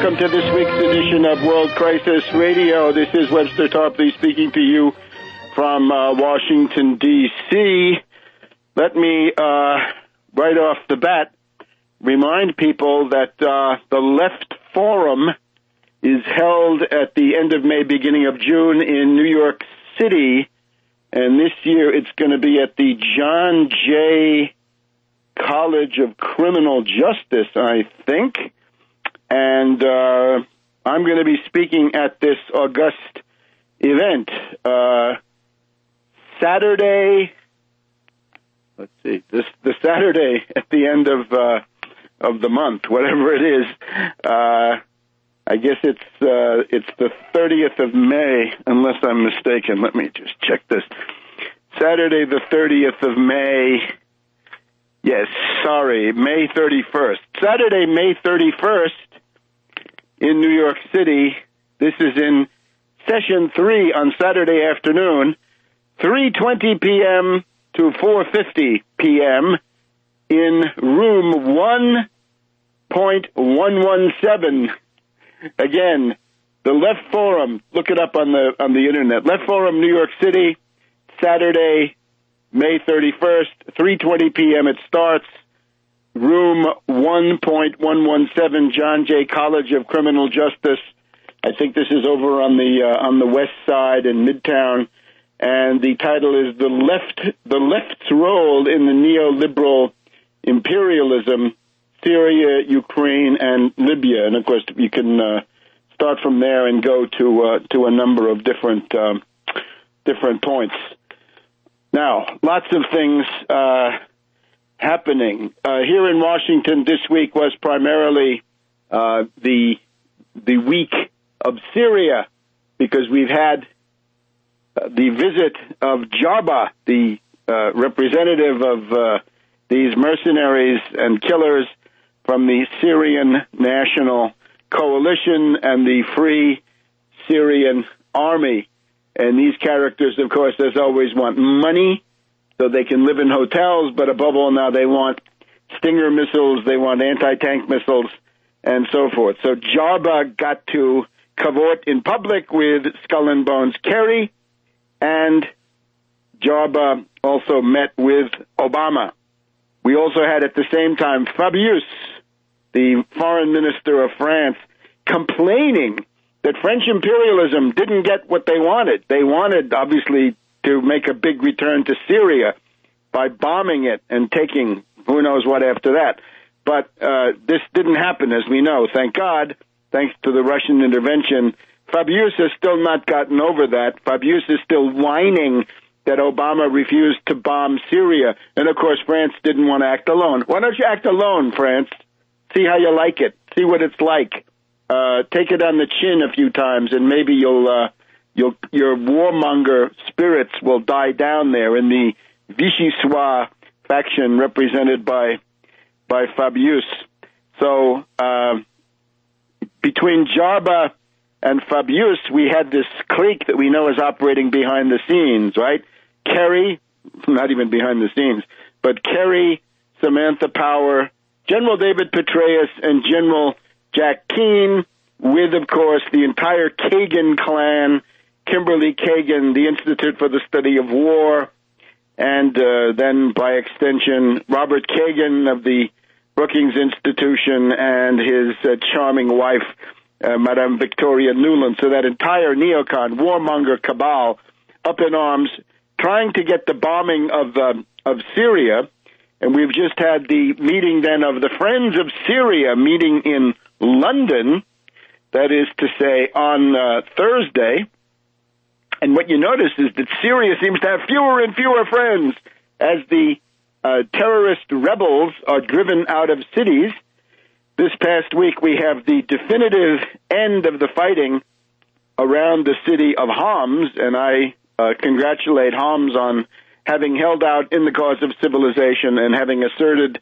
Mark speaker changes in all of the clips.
Speaker 1: welcome to this week's edition of World Crisis Radio. This is Webster Tarpley speaking to you from Washington, D.C. Let me, right off the bat, remind people that the Left Forum is held at the end of May, beginning of June in New York City, and this year it's going to be at the John Jay College of Criminal Justice, I think. And I'm going to be speaking at this august event Saturday. Let's see, the Saturday at the end of the month, whatever it is. I guess it's the 30th of May, unless I'm mistaken. Let me just check this. Saturday, the 30th of May. Yes, sorry, May 31st. Saturday, May 31st. In New York City. This is in session 3 on Saturday afternoon, 3:20 p.m. to 4:50 p.m. in room 1.117. Again, the Left Forum. Look it up on the internet. Left Forum, New York City, Saturday, May 31st, 3:20 p.m. It starts. Room 1.117, John Jay College of Criminal Justice. I think this is over on the west side in Midtown, and the title is the left's role in the neoliberal imperialism, Syria, Ukraine, and Libya. And of course, you can start from there and go to a number of different points. Now, lots of things happening here in Washington this week was primarily the week of Syria, because we've had the visit of Jarba, the representative of these mercenaries and killers from the Syrian National Coalition and the Free Syrian Army. And these characters, of course, as always, want money, so they can live in hotels, but above all now they want Stinger missiles, they want anti-tank missiles, and so forth. So Jarba got to cavort in public with Skull and Bones Kerry, and Jarba also met with Obama. We also had at the same time Fabius, the foreign minister of France, complaining that French imperialism didn't get what they wanted. They wanted, obviously, to make a big return to Syria by bombing it and taking who knows what after that. But this didn't happen, as we know. Thank God, thanks to the Russian intervention. Fabius has still not gotten over that. Fabius is still whining that Obama refused to bomb Syria. And, of course, France didn't want to act alone. Why don't you act alone, France? See how you like it. See what it's like. Take it on the chin a few times, and maybe your warmonger spirits will die down there in the Vichy-Soir faction represented by Fabius. So between Jarba and Fabius, we had this clique that we know is operating behind the scenes, right? Kerry, not even behind the scenes, but Kerry, Samantha Power, General David Petraeus, and General Jack Keane, with, of course, the entire Kagan clan, Kimberly Kagan, the Institute for the Study of War, and then, by extension, Robert Kagan of the Brookings Institution and his charming wife, Madame Victoria Nuland. So that entire neocon, warmonger cabal, up in arms, trying to get the bombing of Syria. And we've just had the meeting then of the Friends of Syria meeting in London, that is to say, on Thursday. And what you notice is that Syria seems to have fewer and fewer friends as the terrorist rebels are driven out of cities. This past week, we have the definitive end of the fighting around the city of Homs, and I congratulate Homs on having held out in the cause of civilization and having asserted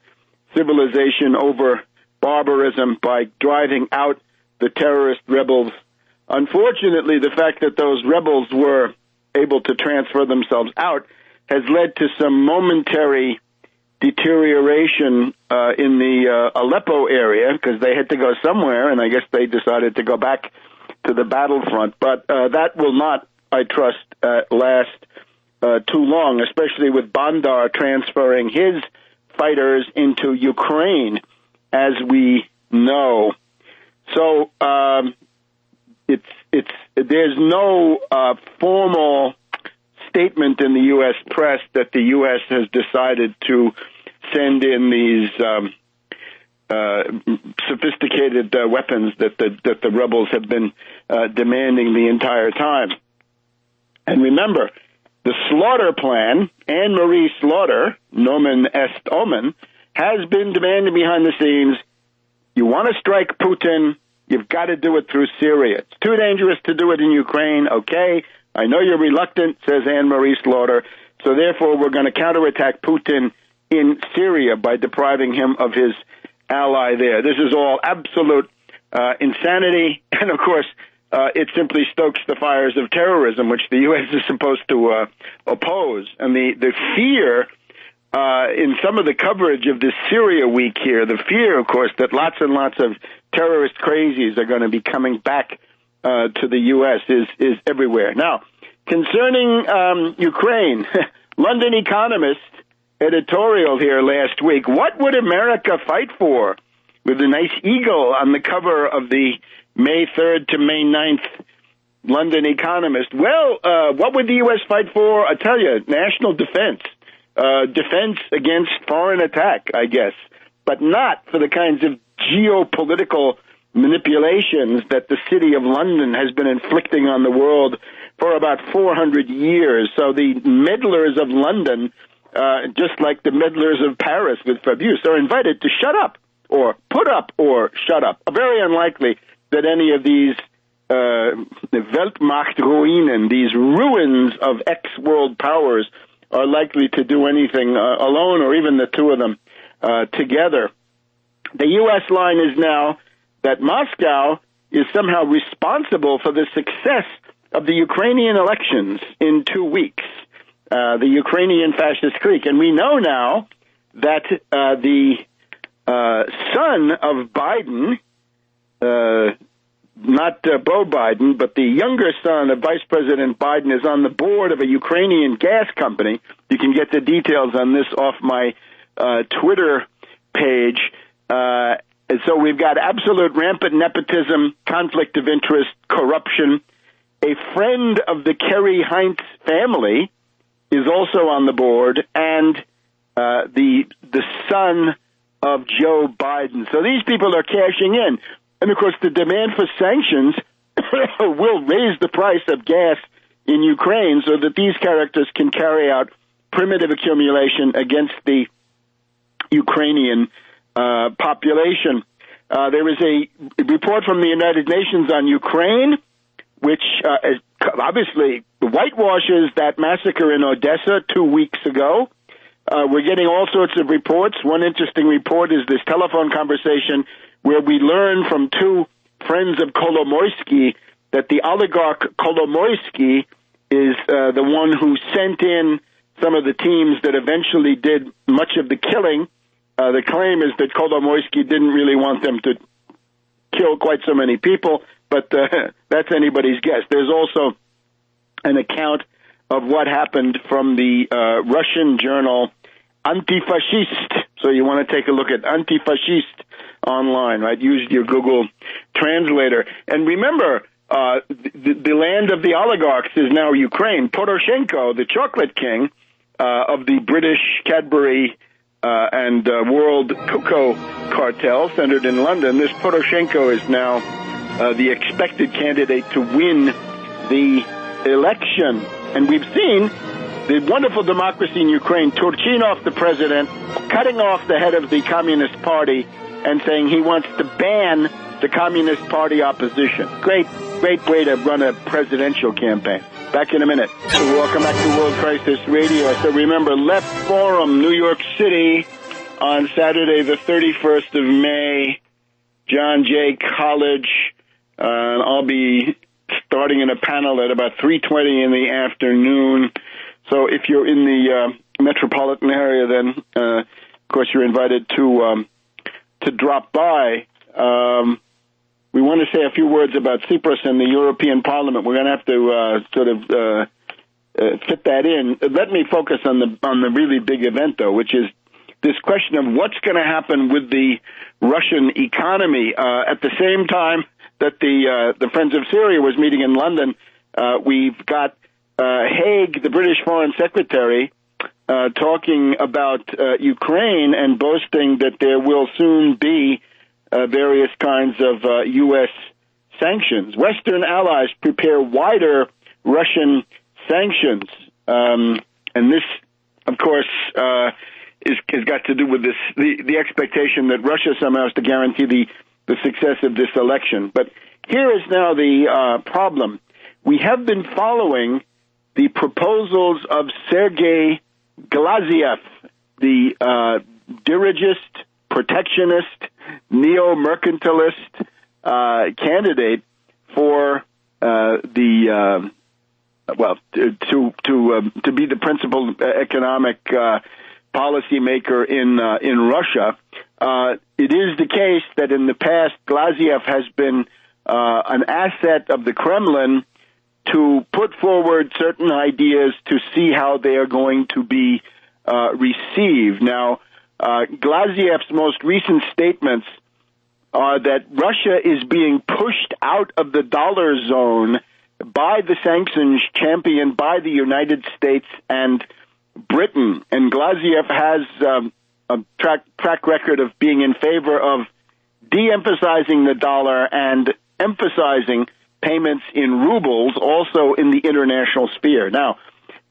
Speaker 1: civilization over barbarism by driving out the terrorist rebels. Unfortunately, the fact that those rebels were able to transfer themselves out has led to some momentary deterioration in the Aleppo area, because they had to go somewhere, and I guess they decided to go back to the battlefront. But that will not, I trust, last too long, especially with Bandar transferring his fighters into Ukraine, as we know. So there's no formal statement in the U.S. press that the U.S. has decided to send in these sophisticated weapons that the rebels have been demanding the entire time. And remember, the Slaughter plan, Anne-Marie Slaughter, nomen est omen, has been demanding behind the scenes, you want to strike Putin, you've got to do it through Syria. It's too dangerous to do it in Ukraine. Okay, I know you're reluctant, says Anne-Marie Slaughter, so therefore we're going to counterattack Putin in Syria by depriving him of his ally there. This is all absolute insanity, and of course, it simply stokes the fires of terrorism, which the U.S. is supposed to oppose. And the fear in some of the coverage of this Syria week here, the fear, of course, that lots and lots of terrorist crazies are going to be coming back to the U.S. is everywhere. Now, concerning Ukraine, London Economist editorial here last week, what would America fight for? With a nice eagle on the cover of the May 3rd to May 9th London Economist. Well, what would the U.S. fight for? I tell you, national defense. Defense against foreign attack, I guess. But not for the kinds of geopolitical manipulations that the city of London has been inflicting on the world for about 400 years. So the meddlers of London, just like the meddlers of Paris with Fabius, are invited to shut up or put up or shut up. Very unlikely that any of these Weltmachtruinen, these ruins of ex-world powers, are likely to do anything alone or even the two of them together. The U.S. line is now that Moscow is somehow responsible for the success of the Ukrainian elections in 2 weeks, the Ukrainian fascist clique. And we know now that the son of Biden, not Beau Biden, but the younger son of Vice President Biden, is on the board of a Ukrainian gas company. You can get the details on this off my Twitter page. And so we've got absolute rampant nepotism, conflict of interest, corruption. A friend of the Kerry Heinz family is also on the board, and the son of Joe Biden. So these people are cashing in. And, of course, the demand for sanctions will raise the price of gas in Ukraine so that these characters can carry out primitive accumulation against the Ukrainian population. There is a report from the United Nations on Ukraine, which obviously whitewashes that massacre in Odessa 2 weeks ago. We're getting all sorts of reports. One interesting report is this telephone conversation where we learn from two friends of Kolomoisky that the oligarch Kolomoisky is the one who sent in some of the teams that eventually did much of the killing. The claim is that Kolomoisky didn't really want them to kill quite so many people, but that's anybody's guess. There's also an account of what happened from the Russian journal Antifascist. So you want to take a look at Antifascist online, right? Use your Google translator. And remember, the land of the oligarchs is now Ukraine. Poroshenko, the chocolate king of the British Cadbury and World Cocoa cartel centered in London, this Poroshenko is now the expected candidate to win the election. And we've seen the wonderful democracy in Ukraine, Turchinov, the president, cutting off the head of the Communist Party and saying he wants to ban the Communist Party opposition. Great way to run a presidential campaign. Back in a minute. Welcome back to World Crisis Radio. So remember, Left Forum, New York City, on Saturday the 31st of May, John Jay College. I'll be starting in a panel at about 3:20 in the afternoon. So if you're in the metropolitan area, then Of course, you're invited to drop by. We want to say a few words about Cyprus and the European Parliament. We're going to have to sort of fit that in. Let me focus on the really big event, though, which is this question of what's going to happen with the Russian economy. At the same time that the Friends of Syria was meeting in London, we've got Haig, the British Foreign Secretary, talking about Ukraine and boasting that there will soon be various kinds of U.S. sanctions. Western allies prepare wider Russian sanctions. And this, of course, has got to do with the expectation that Russia somehow has to guarantee the success of this election. But here is now the problem. We have been following the proposals of Sergei Glaziev, the dirigist, protectionist, neo-mercantilist candidate for to be the principal economic policymaker in Russia. It is the case that in the past, Glaziev has been an asset of the Kremlin to put forward certain ideas to see how they are going to be received. Now, Glaziev's most recent statements are that Russia is being pushed out of the dollar zone by the sanctions championed by the United States and Britain. And Glaziev has a track record of being in favor of de-emphasizing the dollar and emphasizing payments in rubles, also in the international sphere. Now,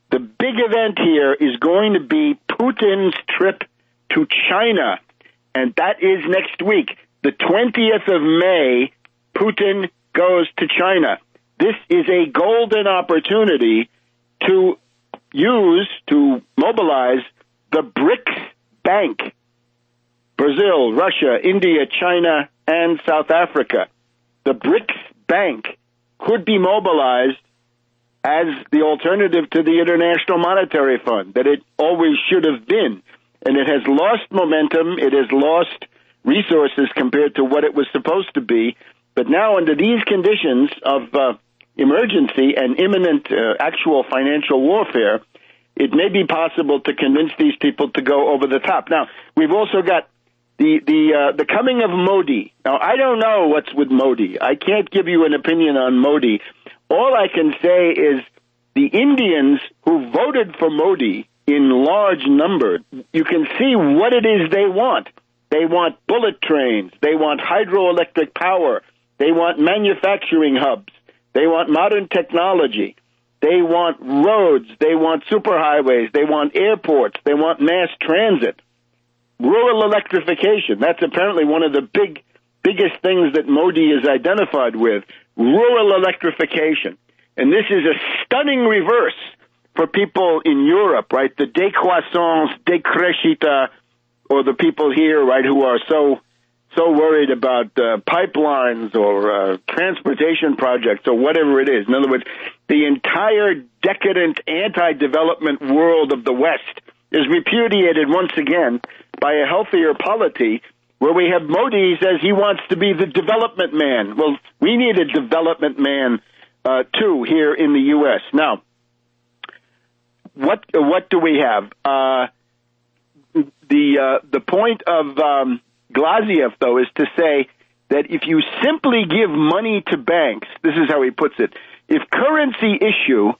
Speaker 1: the big event here is going to be Putin's trip to China, and that is next week. The 20th of May, Putin goes to China. This is a golden opportunity to mobilize the BRICS Bank, Brazil, Russia, India, China, and South Africa. The BRICS Bank could be mobilized as the alternative to the International Monetary Fund that it always should have been. And it has lost momentum, it has lost resources compared to what it was supposed to be. But now under these conditions of emergency and imminent actual financial warfare, it may be possible to convince these people to go over the top. Now, we've also got the coming of Modi. Now, I don't know what's with Modi. I can't give you an opinion on Modi. All I can say is the Indians who voted for Modi in large number, you can see what it is they want. They want bullet trains. They want hydroelectric power. They want manufacturing hubs. They want modern technology. They want roads. They want superhighways. They want airports. They want mass transit. Rural electrification. That's apparently one of the biggest things that Modi is identified with. Rural electrification. And this is a stunning reverse for people in Europe, right? The décroissance, décrescita, or the people here, right, who are so worried about pipelines or transportation projects or whatever it is. In other words, the entire decadent anti-development world of the West is repudiated once again by a healthier polity where we have Modi says he wants to be the development man. Well, we need a development man, too, here in the U.S. Now, what do we have? The point of Glaziev, though, is to say that if you simply give money to banks, this is how he puts it, if currency issue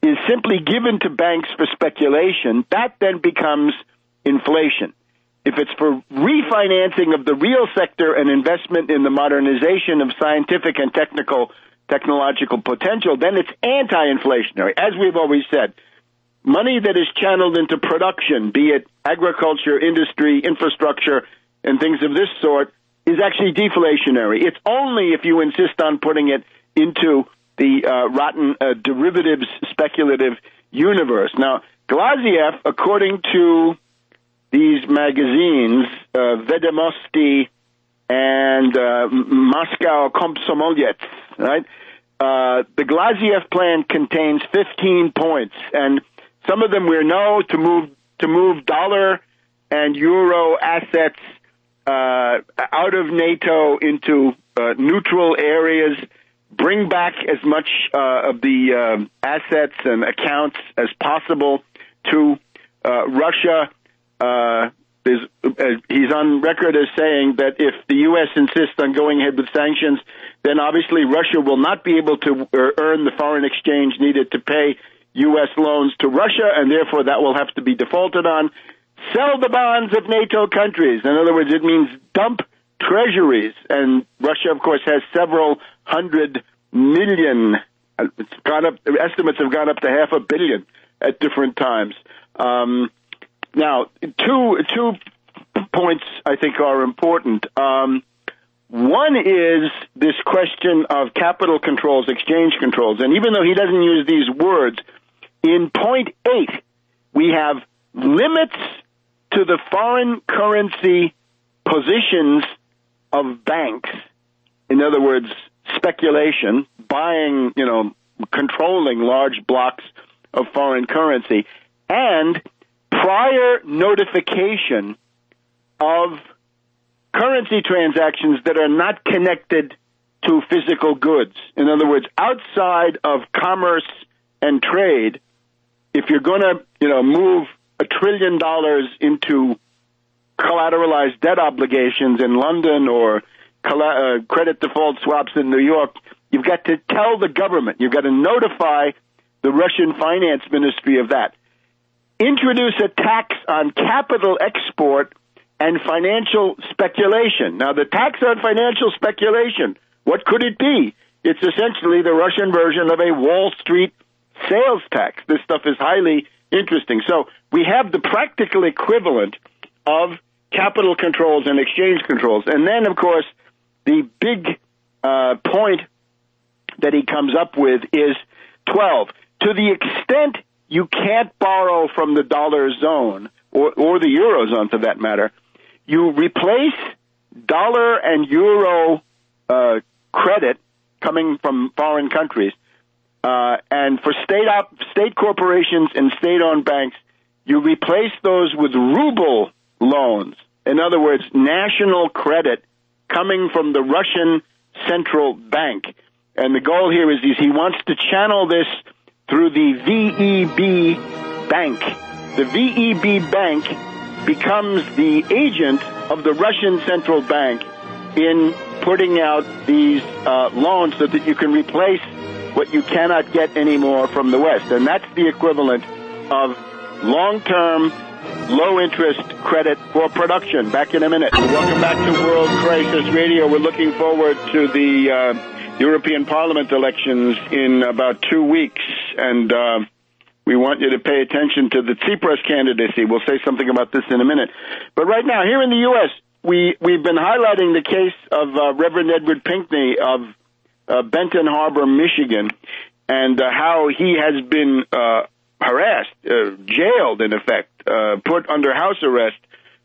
Speaker 1: is simply given to banks for speculation, that then becomes inflation. If it's for refinancing of the real sector and investment in the modernization of scientific and technological potential, then it's anti-inflationary, as we've always said. Money that is channeled into production, be it agriculture, industry, infrastructure, and things of this sort, is actually deflationary. It's only if you insist on putting it into the rotten derivatives speculative universe. Now, Glaziev, according to these magazines, Vedomosti and Moscow Komsomolets, right? The Glaziev plan contains 15 points, and some of them we know to move dollar and euro assets out of NATO into neutral areas, bring back as much of the assets and accounts as possible to Russia. He's on record as saying that if the U.S. insists on going ahead with sanctions, then obviously Russia will not be able to earn the foreign exchange needed to pay U.S. loans to Russia, and therefore that will have to be defaulted on. Sell the bonds of NATO countries. In other words, it means dump treasuries. And Russia, of course, has several $100 million. It's gone up. Estimates have gone up to $500 million at different times. Now, two points I think are important. One is this question of capital controls, exchange controls. And even though he doesn't use these words, in point 8, we have limits to the foreign currency positions of banks. In other words, speculation, buying, controlling large blocks of foreign currency, and prior notification of currency transactions that are not connected to physical goods. In other words, outside of commerce and trade, if you're going to, move $1 trillion into collateralized debt obligations in London or credit default swaps in New York, you've got to tell the government. You've got to notify the Russian finance ministry of that. Introduce a tax on capital export and financial speculation. Now, the tax on financial speculation, what could it be? It's essentially the Russian version of a Wall Street sales tax. This stuff is highly interesting. So we have the practical equivalent of capital controls and exchange controls. And then, of course, the big point that he comes up with is 12. To the extent you can't borrow from the dollar zone, or the eurozone for that matter, you replace dollar and euro credit coming from foreign countries. And for state corporations and state-owned banks, you replace those with ruble loans. In other words, national credit coming from the Russian central bank. And the goal here is he wants to channel this through the VEB bank. The VEB bank becomes the agent of the Russian central bank in putting out these loans so that you can replace what you cannot get anymore from the West. And that's the equivalent of long-term, low-interest credit for production. Back in a minute. Welcome back to World Crisis Radio. We're looking forward to the European Parliament elections in about 2 weeks, and we want you to pay attention to the Tsipras candidacy. We'll say something about this in a minute. But right now, here in the U.S., we've been highlighting the case of Reverend Edward Pinkney of Benton Harbor, Michigan, and how he has been harassed, jailed, in effect, put under house arrest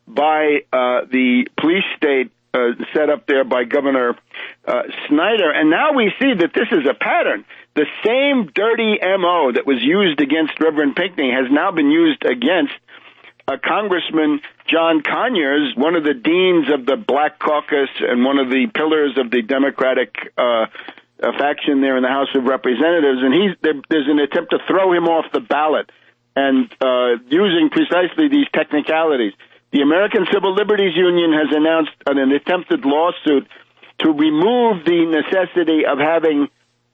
Speaker 1: by the police state set up there by Governor Snyder. And now we see that this is a pattern. The same dirty M.O. that was used against Reverend Pinkney has now been used against Congressman John Conyers, one of the deans of the Black Caucus and one of the pillars of the Democratic faction there in the House of Representatives. And there's an attempt to throw him off the ballot, and using precisely these technicalities. The American Civil Liberties Union has announced an attempted lawsuit to remove the necessity of having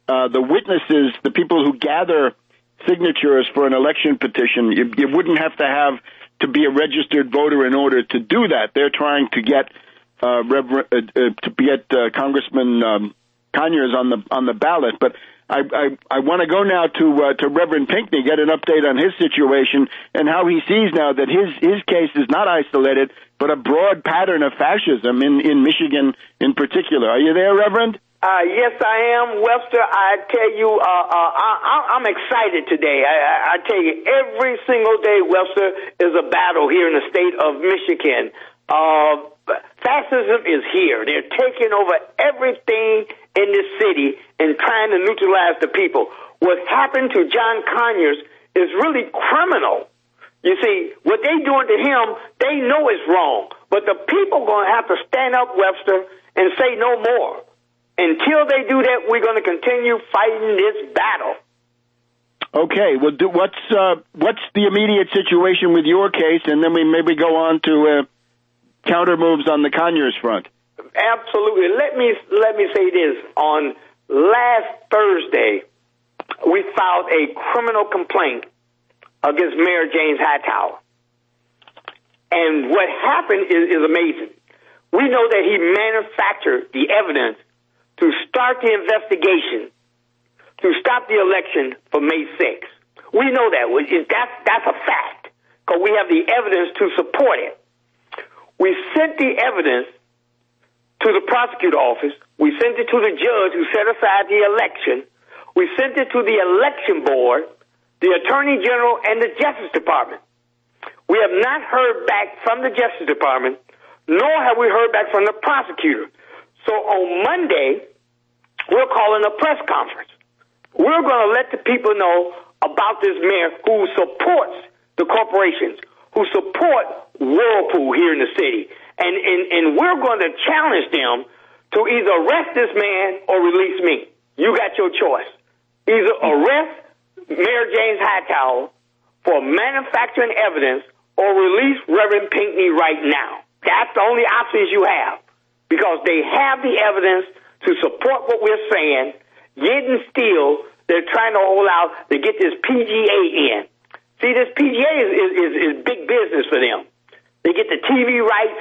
Speaker 1: the witnesses, the people who gather signatures for an election petition. You wouldn't have to be a registered voter in order to do that. They're trying to get Congressman Conyers on the ballot, but I want to go now to Reverend Pinkney, get an update on his situation and how he sees now that his case is not isolated, but a broad pattern of fascism in Michigan in particular. Are you there, Reverend?
Speaker 2: Yes, I am, Webster. I tell you, I'm excited today. I tell you, every single day, Webster, is a battle here in the state of Michigan. Fascism is here. They're taking over everything in this city and trying to neutralize the people. What happened to John Conyers is really criminal. You see, what they doing to him, they know it's wrong. But the people going to have to stand up, Webster, and say no more. Until they do that, we're going to continue fighting this battle.
Speaker 1: Okay, well, what's the immediate situation with your case, and then we maybe go on to counter moves on the Conyers front.
Speaker 2: Absolutely. Let me say this. On last Thursday, we filed a criminal complaint against Mayor James Hightower. And what happened is amazing. We know that he manufactured the evidence to start the investigation to stop the election for May 6th. We know that. That's a fact, because we have the evidence to support it. We sent the evidence to the prosecutor office. We sent it to the judge who set aside the election. We sent it to the election board, the attorney general, and the Justice Department. We have not heard back from the Justice Department, nor have we heard back from the prosecutor. So on Monday, we're calling a press conference. We're going to let the people know about this mayor who supports the corporations, who support Whirlpool here in the city. And we're going to challenge them to either arrest this man or release me. You got your choice. Either arrest Mayor James Hightower for manufacturing evidence or release Reverend Pinkney right now. That's the only options you have, because they have the evidence to support what we're saying. Yet and still, they're trying to hold out to get this PGA in. See, this PGA is big business for them. They get the TV rights,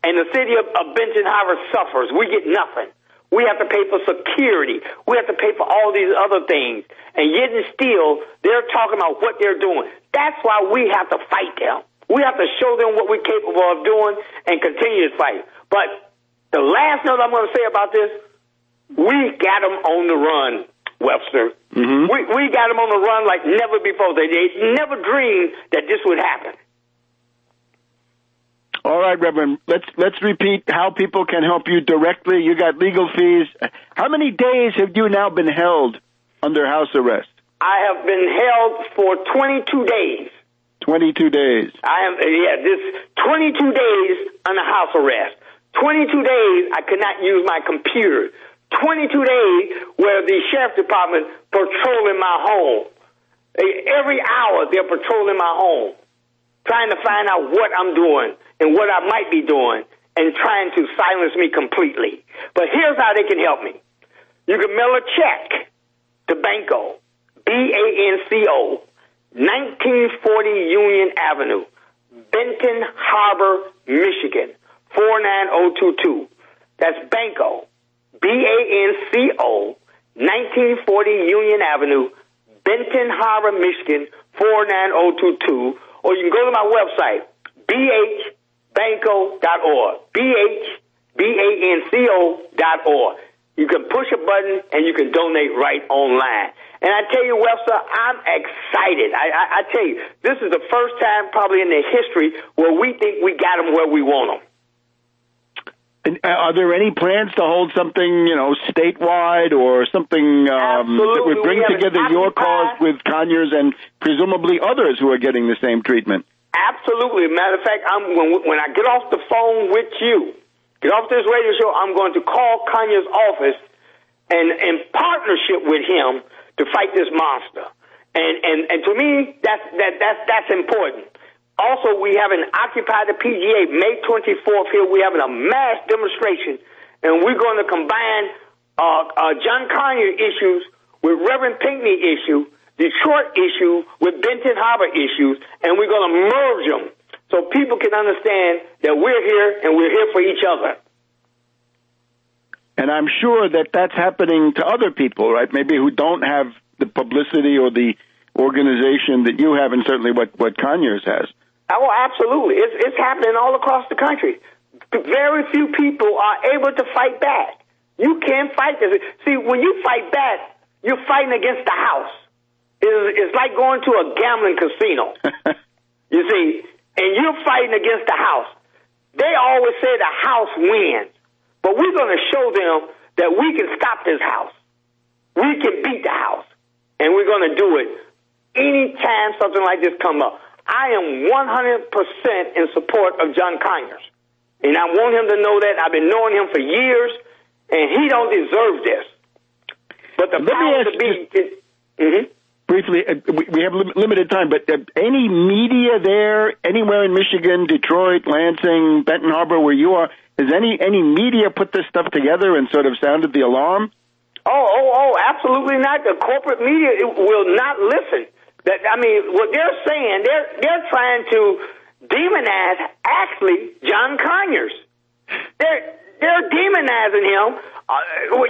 Speaker 2: and the city of Benton Harbor suffers. We get nothing. We have to pay for security. We have to pay for all these other things. And yet and still, they're talking about what they're doing. That's why we have to fight them. We have to show them what we're capable of doing and continue to fight. But the last note I'm going to say about this, we got them on the run, Webster. Mm-hmm. We got them on the run like never before. They never dreamed that this would happen.
Speaker 1: All right, Reverend, let's repeat how people can help you directly. You got legal fees. How many days have you now been held under house arrest?
Speaker 2: I have been held for 22 days.
Speaker 1: 22 days.
Speaker 2: This 22 days under house arrest. 22 days I could not use my computer. 22 days where the sheriff department patrolling my home. Every hour they're patrolling my home, trying to find out what I'm doing and what I might be doing, and trying to silence me completely. But here's how they can help me. You can mail a check to Banco, BANCO, 1940 Union Avenue, Benton Harbor, Michigan, 49022. That's Banco, BANCO, 1940 Union Avenue, Benton Harbor, Michigan, 49022. Or you can go to my website, bhbanco.org, bhbanco.org. You can push a button and you can donate right online. And I tell you, Webster, I'm excited. I tell you, this is the first time probably in the history where we think we got them where we want them.
Speaker 1: And are there any plans to hold something, statewide or something that would bring together your cause with Conyers and presumably others who are getting the same treatment?
Speaker 2: Absolutely. Matter of fact, when I get off the phone with you, get off this radio show, I'm going to call Conyers' office and in partnership with him to fight this monster. And to me, that's important. Also, we haven't occupied the PGA May 24th here. We're having a mass demonstration, and we're going to combine John Conyers issues with Reverend Pinkney issue, Detroit issue with Benton Harbor issues, and we're going to merge them so people can understand that we're here and we're here for each other.
Speaker 1: And I'm sure that that's happening to other people, right? Maybe who don't have the publicity or the organization that you have, and certainly what Conyers has.
Speaker 2: Oh, absolutely. It's happening all across the country. Very few people are able to fight back. You can't fight this. See, when you fight back, you're fighting against the house. It's like going to a gambling casino. You see, and you're fighting against the house. They always say the house wins. But we're going to show them that we can stop this house. We can beat the house. And we're going to do it anytime something like this come up. I am 100% in support of John Conyers. And I want him to know that. I've been knowing him for years, and he don't deserve this. But the power to be...
Speaker 1: Briefly, we have limited time, but any media there, anywhere in Michigan, Detroit, Lansing, Benton Harbor, where you are, has any media put this stuff together and sort of sounded the alarm?
Speaker 2: Oh, absolutely not. The corporate media will not listen. What they're saying, they're trying to demonize, actually, John Conyers. They're demonizing him.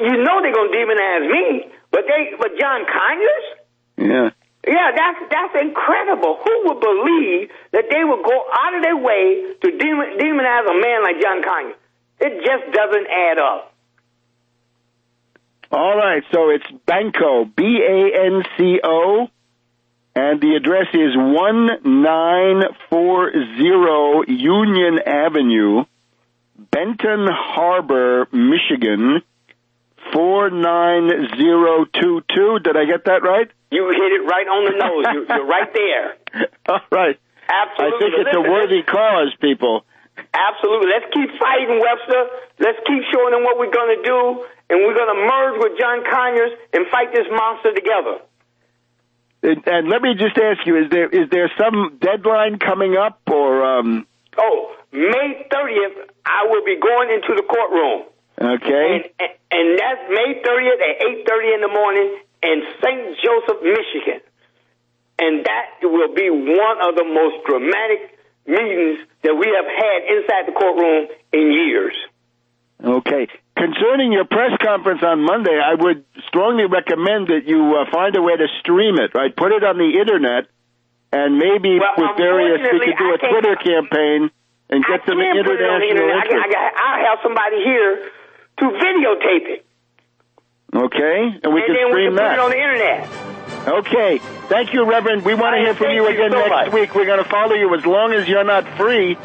Speaker 2: You know they're going to demonize me, but John Conyers?
Speaker 1: Yeah.
Speaker 2: Yeah, that's incredible. Who would believe that they would go out of their way to demonize a man like John Conyers? It just doesn't add up.
Speaker 1: All right, so it's Banco, BANCO, and the address is 1940 Union Avenue, Benton Harbor, Michigan, 49022. Did I get that right?
Speaker 2: You hit it right on the nose. You're right there.
Speaker 1: All right.
Speaker 2: Absolutely.
Speaker 1: I think it's a worthy cause, people.
Speaker 2: Absolutely. Let's keep fighting, Webster. Let's keep showing them what we're going to do, and we're going to merge with John Conyers and fight this monster together.
Speaker 1: And let me just ask you, is there some deadline coming up, or...
Speaker 2: May 30th, I will be going into the courtroom.
Speaker 1: Okay.
Speaker 2: And that's May 30th at 8:30 in the morning in St. Joseph, Michigan. And that will be one of the most dramatic meetings that we have had inside the courtroom in years.
Speaker 1: Okay. Concerning your press conference on Monday, I would strongly recommend that you find a way to stream it, right? Put it on the Internet, and maybe with various, we could do a Twitter campaign and get some international interest.
Speaker 2: I'll have somebody here to videotape it.
Speaker 1: Okay, and we can stream that.
Speaker 2: Put it on the Internet.
Speaker 1: Okay. Thank you, Reverend. We want to hear from you again next week. We're going to follow you as long as you're not free.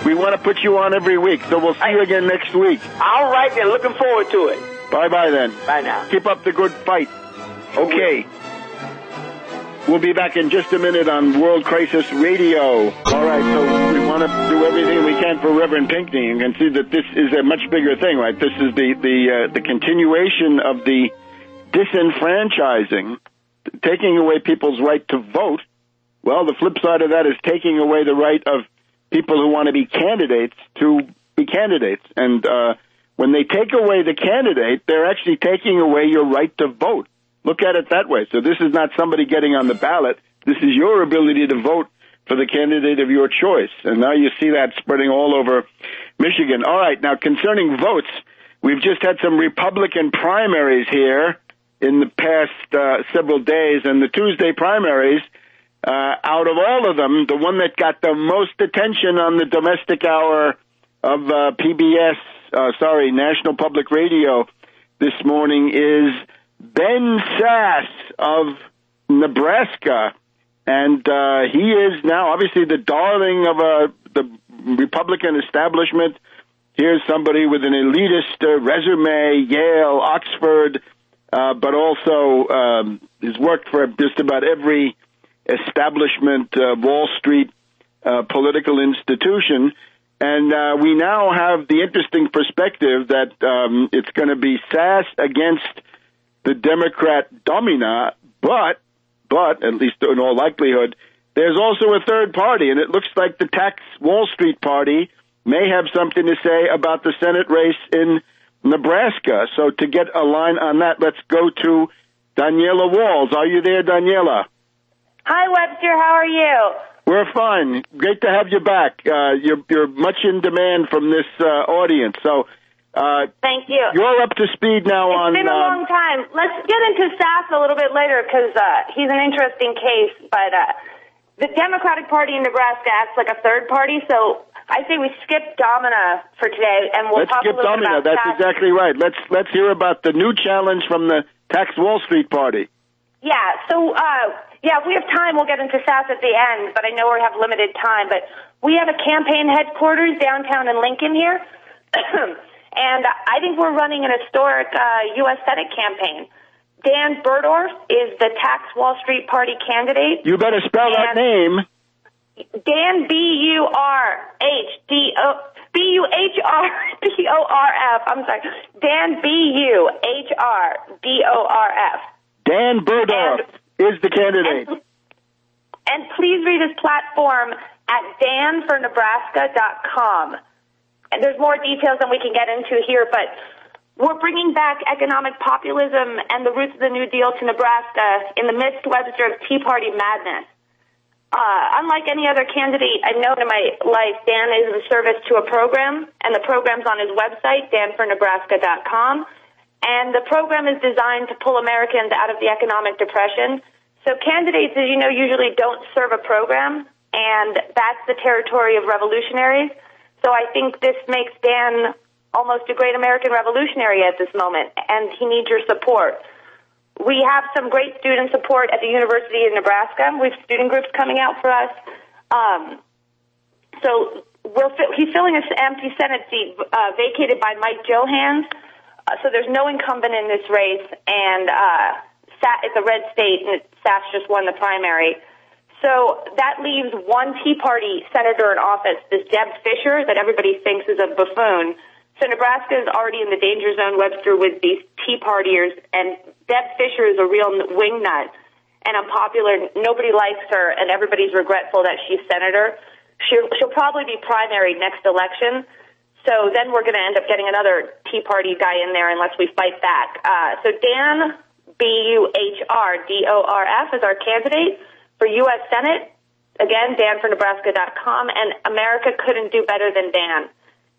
Speaker 1: We want to put you on every week, so we'll see you again next week.
Speaker 2: All right, then. Looking forward to it.
Speaker 1: Bye-bye, then.
Speaker 2: Bye now.
Speaker 1: Keep up the good fight. Okay. We'll be back in just a minute on World Crisis Radio. All right, so we want to do everything we can for Reverend Pinkney, and can see that this is a much bigger thing, right? This is the continuation of the disenfranchising, taking away people's right to vote. Well, the flip side of that is taking away the right of people who want to be candidates to be candidates. And when they take away the candidate, they're actually taking away your right to vote. Look at it that way. So this is not somebody getting on the ballot. This is your ability to vote for the candidate of your choice. And now you see that spreading all over Michigan. All right, now concerning votes, we've just had some Republican primaries here in the past several days, and the Tuesday primaries, out of all of them, the one that got the most attention on the domestic hour of National Public Radio this morning is Ben Sass of Nebraska, and he is now obviously the darling of the Republican establishment. Here's somebody with an elitist resume, Yale, Oxford, but also has worked for just about every establishment, Wall Street political institution. And we now have the interesting perspective that it's going to be Sass against the Democrat Domina, but at least in all likelihood, there's also a third party, and it looks like the Tax Wall Street Party may have something to say about the Senate race in Nebraska. So to get a line on that, let's go to Daniela Walls. Are you there, Daniela?
Speaker 3: Hi, Webster. How are you?
Speaker 1: We're fine. Great to have you back. You're much in demand from this audience. So
Speaker 3: thank you.
Speaker 1: You're up to speed now.
Speaker 3: It's been a long time. Let's get into Sass a little bit later because he's an interesting case. But the Democratic Party in Nebraska acts like a third party, so I say we skip Domina for today, and we'll talk a little bit about
Speaker 1: That's
Speaker 3: Sass.
Speaker 1: exactly right. Let's hear about the new challenge from the Tax Wall Street Party.
Speaker 3: Yeah, so, if we have time, we'll get into Sass at the end, but I know we have limited time. But we have a campaign headquarters downtown in Lincoln here, and I think we're running an historic U.S. Senate campaign. Dan Burdorf is the Tax Wall Street Party candidate.
Speaker 1: You better spell that name.
Speaker 3: Dan, B-U-H-R-D-O-R-F. I'm sorry. Dan, B-U-H-R-D-O-R-F.
Speaker 1: Dan Burdorf is the candidate.
Speaker 3: And please read his platform at danfornebraska.com. And there's more details than we can get into here, but we're bringing back economic populism and the roots of the New Deal to Nebraska in the midst, Webster, of Tea Party madness. Unlike any other candidate I've known in my life, Dan is in service to a program, and the program's on his website, danfornebraska.com. And the program is designed to pull Americans out of the economic depression. So candidates, as you know, usually don't serve a program, and that's the territory of revolutionaries. So I think this makes Dan almost a great American revolutionary at this moment, and he needs your support. We have some great student support at the University of Nebraska. We have student groups coming out for us. He's filling an empty Senate seat vacated by Mike Johans. So there's no incumbent in this race, and it's a red state, and SAS just won the primary. So that leaves one Tea Party senator in office, this Deb Fischer, that everybody thinks is a buffoon. So Nebraska is already in the danger zone, Webster, with these Tea Partiers, and Deb Fischer is a real wingnut and unpopular. Nobody likes her, and everybody's regretful that she's senator. She'll probably be primary next election. So then we're going to end up getting another Tea Party guy in there unless we fight back. So Dan, B-U-H-R-D-O-R-F, is our candidate for U.S. Senate. Again, danfornebraska.com, and America couldn't do better than Dan.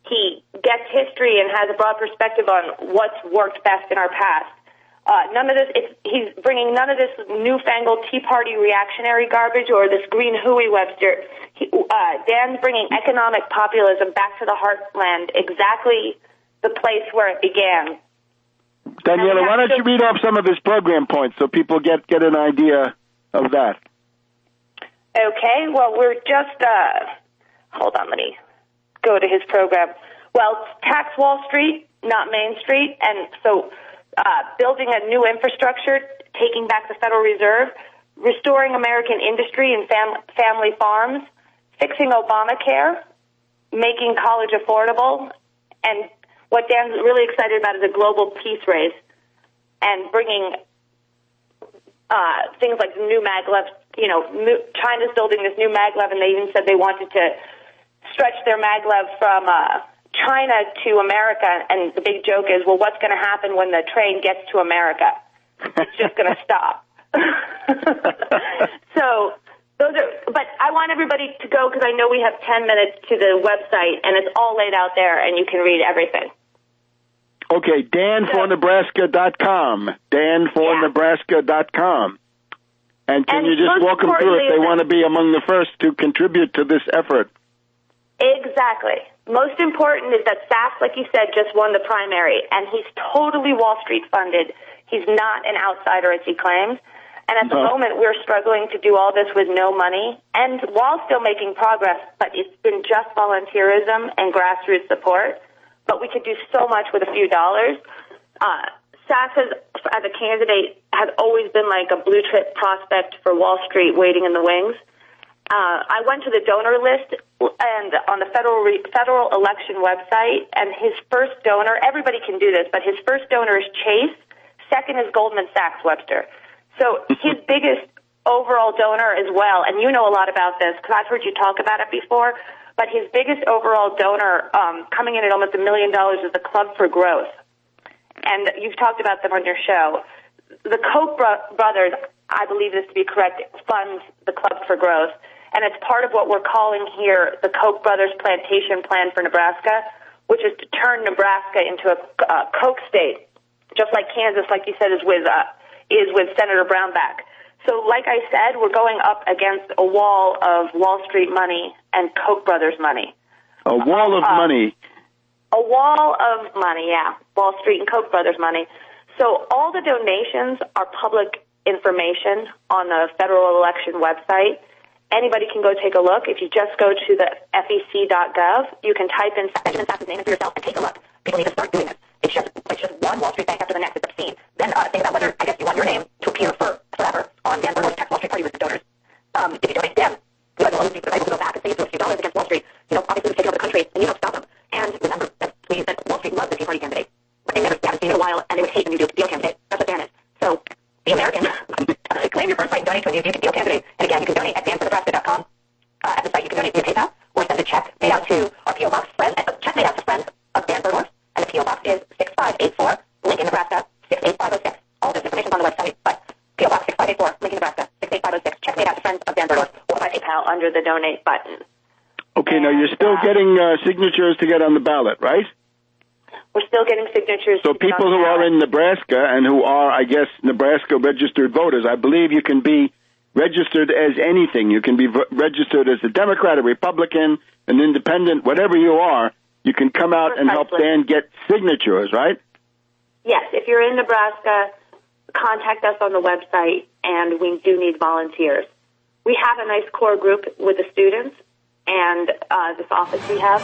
Speaker 3: He gets history and has a broad perspective on what's worked best in our past. He's bringing none of this newfangled Tea Party reactionary garbage or this green hooey, Webster. Dan's bringing economic populism back to the heartland, exactly the place where it began.
Speaker 1: Daniela, why don't you read off some of his program points so people get an idea of that?
Speaker 3: Okay, well, we're just, hold on, let me go to his program. Well, tax Wall Street, not Main Street, and so building a new infrastructure, taking back the Federal Reserve, restoring American industry and family farms, fixing Obamacare, making college affordable, and what Dan's really excited about is a global peace race, and bringing things like new maglev. China's building this new maglev, and they even said they wanted to stretch their maglev from China to America, and the big joke is, well, what's going to happen when the train gets to America? It's just going to stop. So but I want everybody to go because I know we have 10 minutes to the website, and it's all laid out there, and you can read everything.
Speaker 1: Okay, danfornebraska.com, danfornebraska.com. And can you just walk them through if they want to be among the first to contribute to this effort?
Speaker 3: Exactly. Most important is that SAS, like you said, just won the primary, and he's totally Wall Street funded. He's not an outsider, as he claims. And at the moment, we're struggling to do all this with no money, and while still making progress, but it's been just volunteerism and grassroots support. But we could do so much with a few dollars. SAS, as a candidate, has always been like a blue-chip prospect for Wall Street waiting in the wings. I went to the donor list and on the federal election website, and his first donor, everybody can do this, but his first donor is Chase. Second is Goldman Sachs, Webster. So his biggest overall donor as well, and you know a lot about this because I've heard you talk about it before, but his biggest overall donor coming in at almost $1 million is the Club for Growth. And you've talked about them on your show. The Koch brothers, I believe this to be correct, funds the Club for Growth. And it's part of what we're calling here the Koch brothers plantation plan for Nebraska, which is to turn Nebraska into a Koch state, just like Kansas, like you said, is with Senator Brownback. So like I said, we're going up against a wall of Wall Street money and Koch brothers money.
Speaker 1: A wall of money.
Speaker 3: A wall of money, yeah. Wall Street and Koch brothers money. So all the donations are public information on the federal election website. Anybody can go take a look. If you just go to the FEC.gov, you can type in Benjamin Sass's name for yourself and take a look. People need to start doing this. It's just one Wall Street bank after the next. It's obscene. Then think about whether, I guess, you want your name to appear forever on Dan Burnham's Tax Wall Street Party with the donors. If you donate to them, you have the
Speaker 4: the American. Claim your birthright and donate to a new ideal candidate. And again, you can donate at danfornebraska.com. At the site, you can donate via PayPal or send a check made out to our P.O. Box friends. Check made out to friends of Dan Burdorf, and the P.O. Box is 6584, Lincoln, Nebraska 68506. All this information is on the website, but P.O. Box 6584, Lincoln, Nebraska 68506. Check made out to friends of Dan Burdorf or by PayPal under the donate button.
Speaker 1: Okay, now you're still getting signatures to get on the ballot, right?
Speaker 3: We're still getting signatures.
Speaker 1: So people who are in Nebraska and who are, I guess, Nebraska registered voters, I believe you can be registered as anything. You can be registered as a Democrat, a Republican, an independent, whatever you are. You can come out and help Dan get signatures, right?
Speaker 3: Yes, if you're in Nebraska, contact us on the website, and we do need volunteers. We have a nice core group with the students and this office we have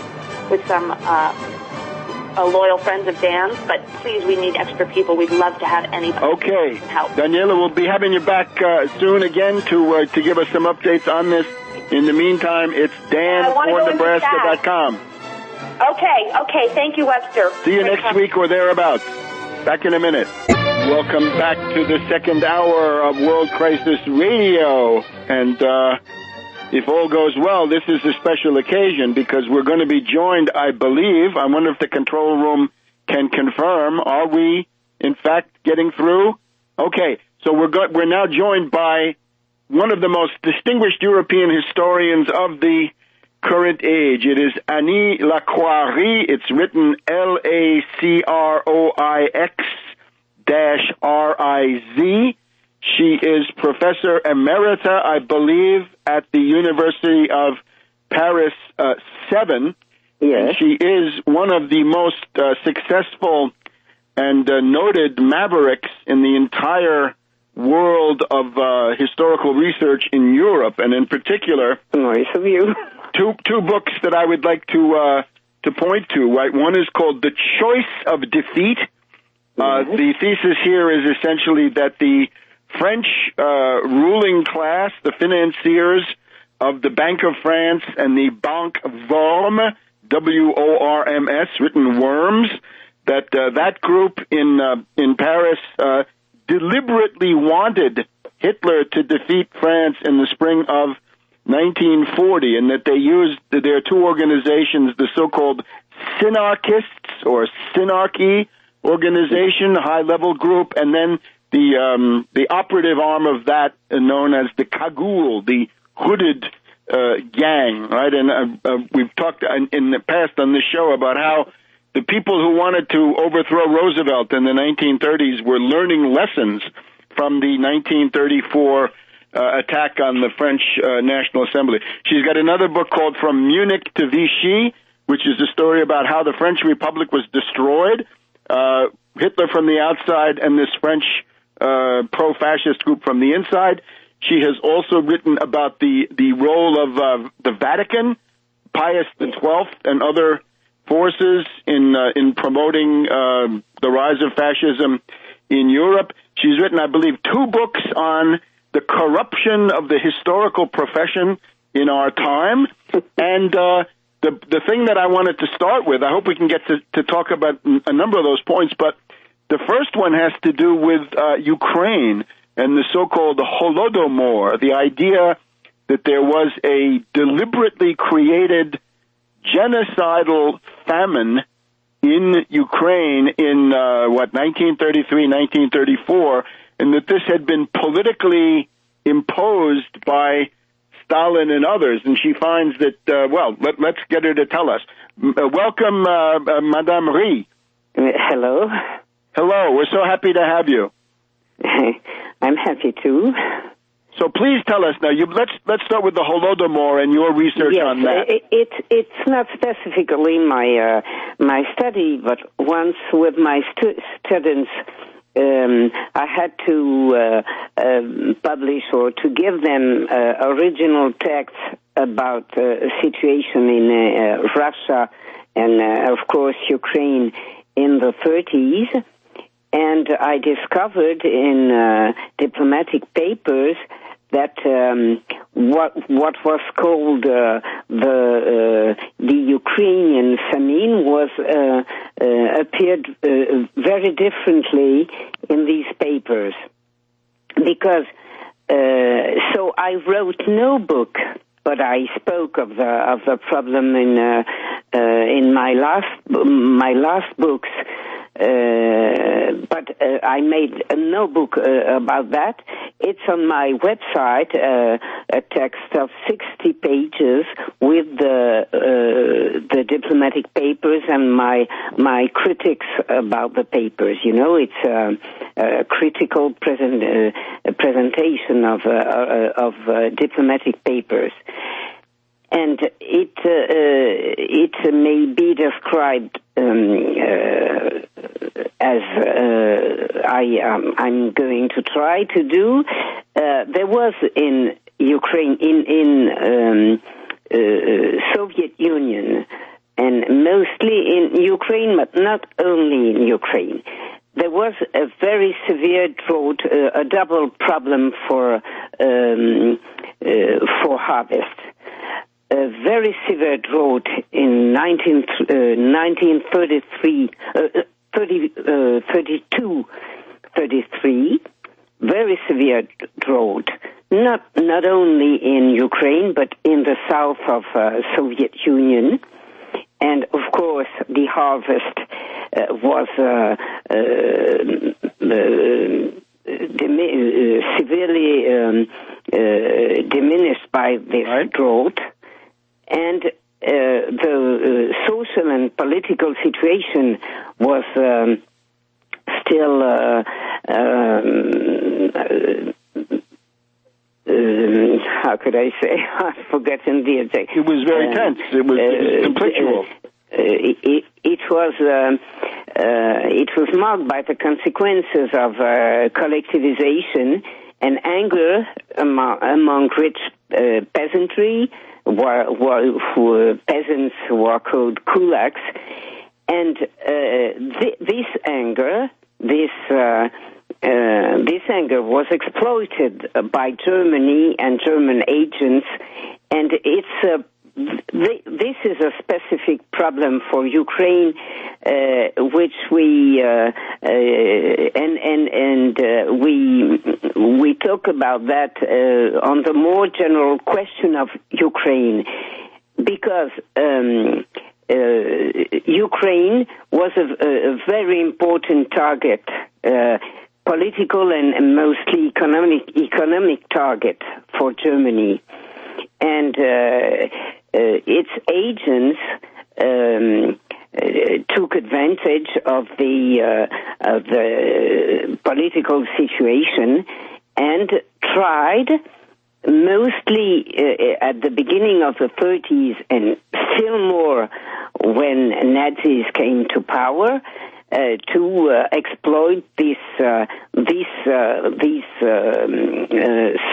Speaker 3: with some loyal friends of Dan's, but please, we need extra people. We'd love to have anybody.
Speaker 1: Okay.
Speaker 3: Help.
Speaker 1: Daniela, we'll be having you back soon again to give us some updates on this. In the meantime, it's danfornebraska.com.
Speaker 3: Okay. Thank you, Webster.
Speaker 1: See you next week or thereabouts. Back in a minute. Welcome back to the second hour of World Crisis Radio. And if all goes well, this is a special occasion because we're going to be joined, I believe. I wonder if the control room can confirm. Are we, in fact, getting through? Okay, so we're now joined by one of the most distinguished European historians of the current age. It is Annie Lacroix. It's written Lacroix-RIZ. She is Professor Emerita, I believe, at the University of Paris 7.
Speaker 5: Yes.
Speaker 1: She is one of the most successful and noted mavericks in the entire world of historical research in Europe, and in particular,
Speaker 5: nice of you.
Speaker 1: Two books that I would like to point to. Right, one is called "The Choice of Defeat." The thesis here is essentially that the French ruling class, the financiers of the Bank of France and the Banque Worms, W-O-R-M-S, written Worms, that group in Paris deliberately wanted Hitler to defeat France in the spring of 1940, and that they used their two organizations, the so-called Synarchists or Synarchy organization, high-level group, and then the operative arm of that known as the Cagoule, the hooded gang, right? And we've talked in the past on this show about how the people who wanted to overthrow Roosevelt in the 1930s were learning lessons from the 1934 attack on the French National Assembly. She's got another book called From Munich to Vichy, which is a story about how the French Republic was destroyed, Hitler from the outside and this French pro-fascist group from the inside. She has also written about the role of the Vatican, Pius XII, and other forces in promoting the rise of fascism in Europe. She's written, I believe, 2 books on the corruption of the historical profession in our time. And the thing that I wanted to start with, I hope we can get to talk about a number of those points, but the first one has to do with Ukraine and the so-called Holodomor, the idea that there was a deliberately created genocidal famine in Ukraine in, 1933, 1934, and that this had been politically imposed by Stalin and others. And she finds that, let's get her to tell us. Welcome, Madame Rie.
Speaker 5: Hello.
Speaker 1: Hello, we're so happy to have you.
Speaker 5: I'm happy too.
Speaker 1: So please tell us now. Let's start with the Holodomor and your research on that.
Speaker 5: It's not specifically my study, but once with my students, I had to publish or to give them original texts about the situation in Russia and, of course, Ukraine in the 30s. And I discovered in diplomatic papers that what was called the Ukrainian famine was appeared very differently in these papers. because so I wrote no book, but I spoke of the problem in my last books. But I made no book about that. It's on my website, a text of 60 pages with the diplomatic papers and my critics about the papers. You know, it's a critical presentation of diplomatic papers. And it may be described as I'm going to try to do. There was in Ukraine, in Soviet Union, and mostly in Ukraine, but not only in Ukraine, there was a very severe drought, a double problem for harvest. A very severe drought in 1933, very severe drought, not only in Ukraine, but in the south of Soviet Union. And, of course, the harvest was severely diminished by this drought. And the social and political situation was still, how could I say? I've forgotten the exact.
Speaker 1: It was very tense. It was conflictual.
Speaker 5: It was marked by the consequences of collectivization and anger among rich peasantry. Peasants were called kulaks, and this anger was exploited by Germany and German agents, and this is a specific problem for Ukraine, which we talk about that on the more general question of Ukraine, because Ukraine was a very important target, political and mostly economic target for Germany, and its agents took advantage of the political situation and tried, mostly at the beginning of the 30s and still more when Nazis came to power, to exploit this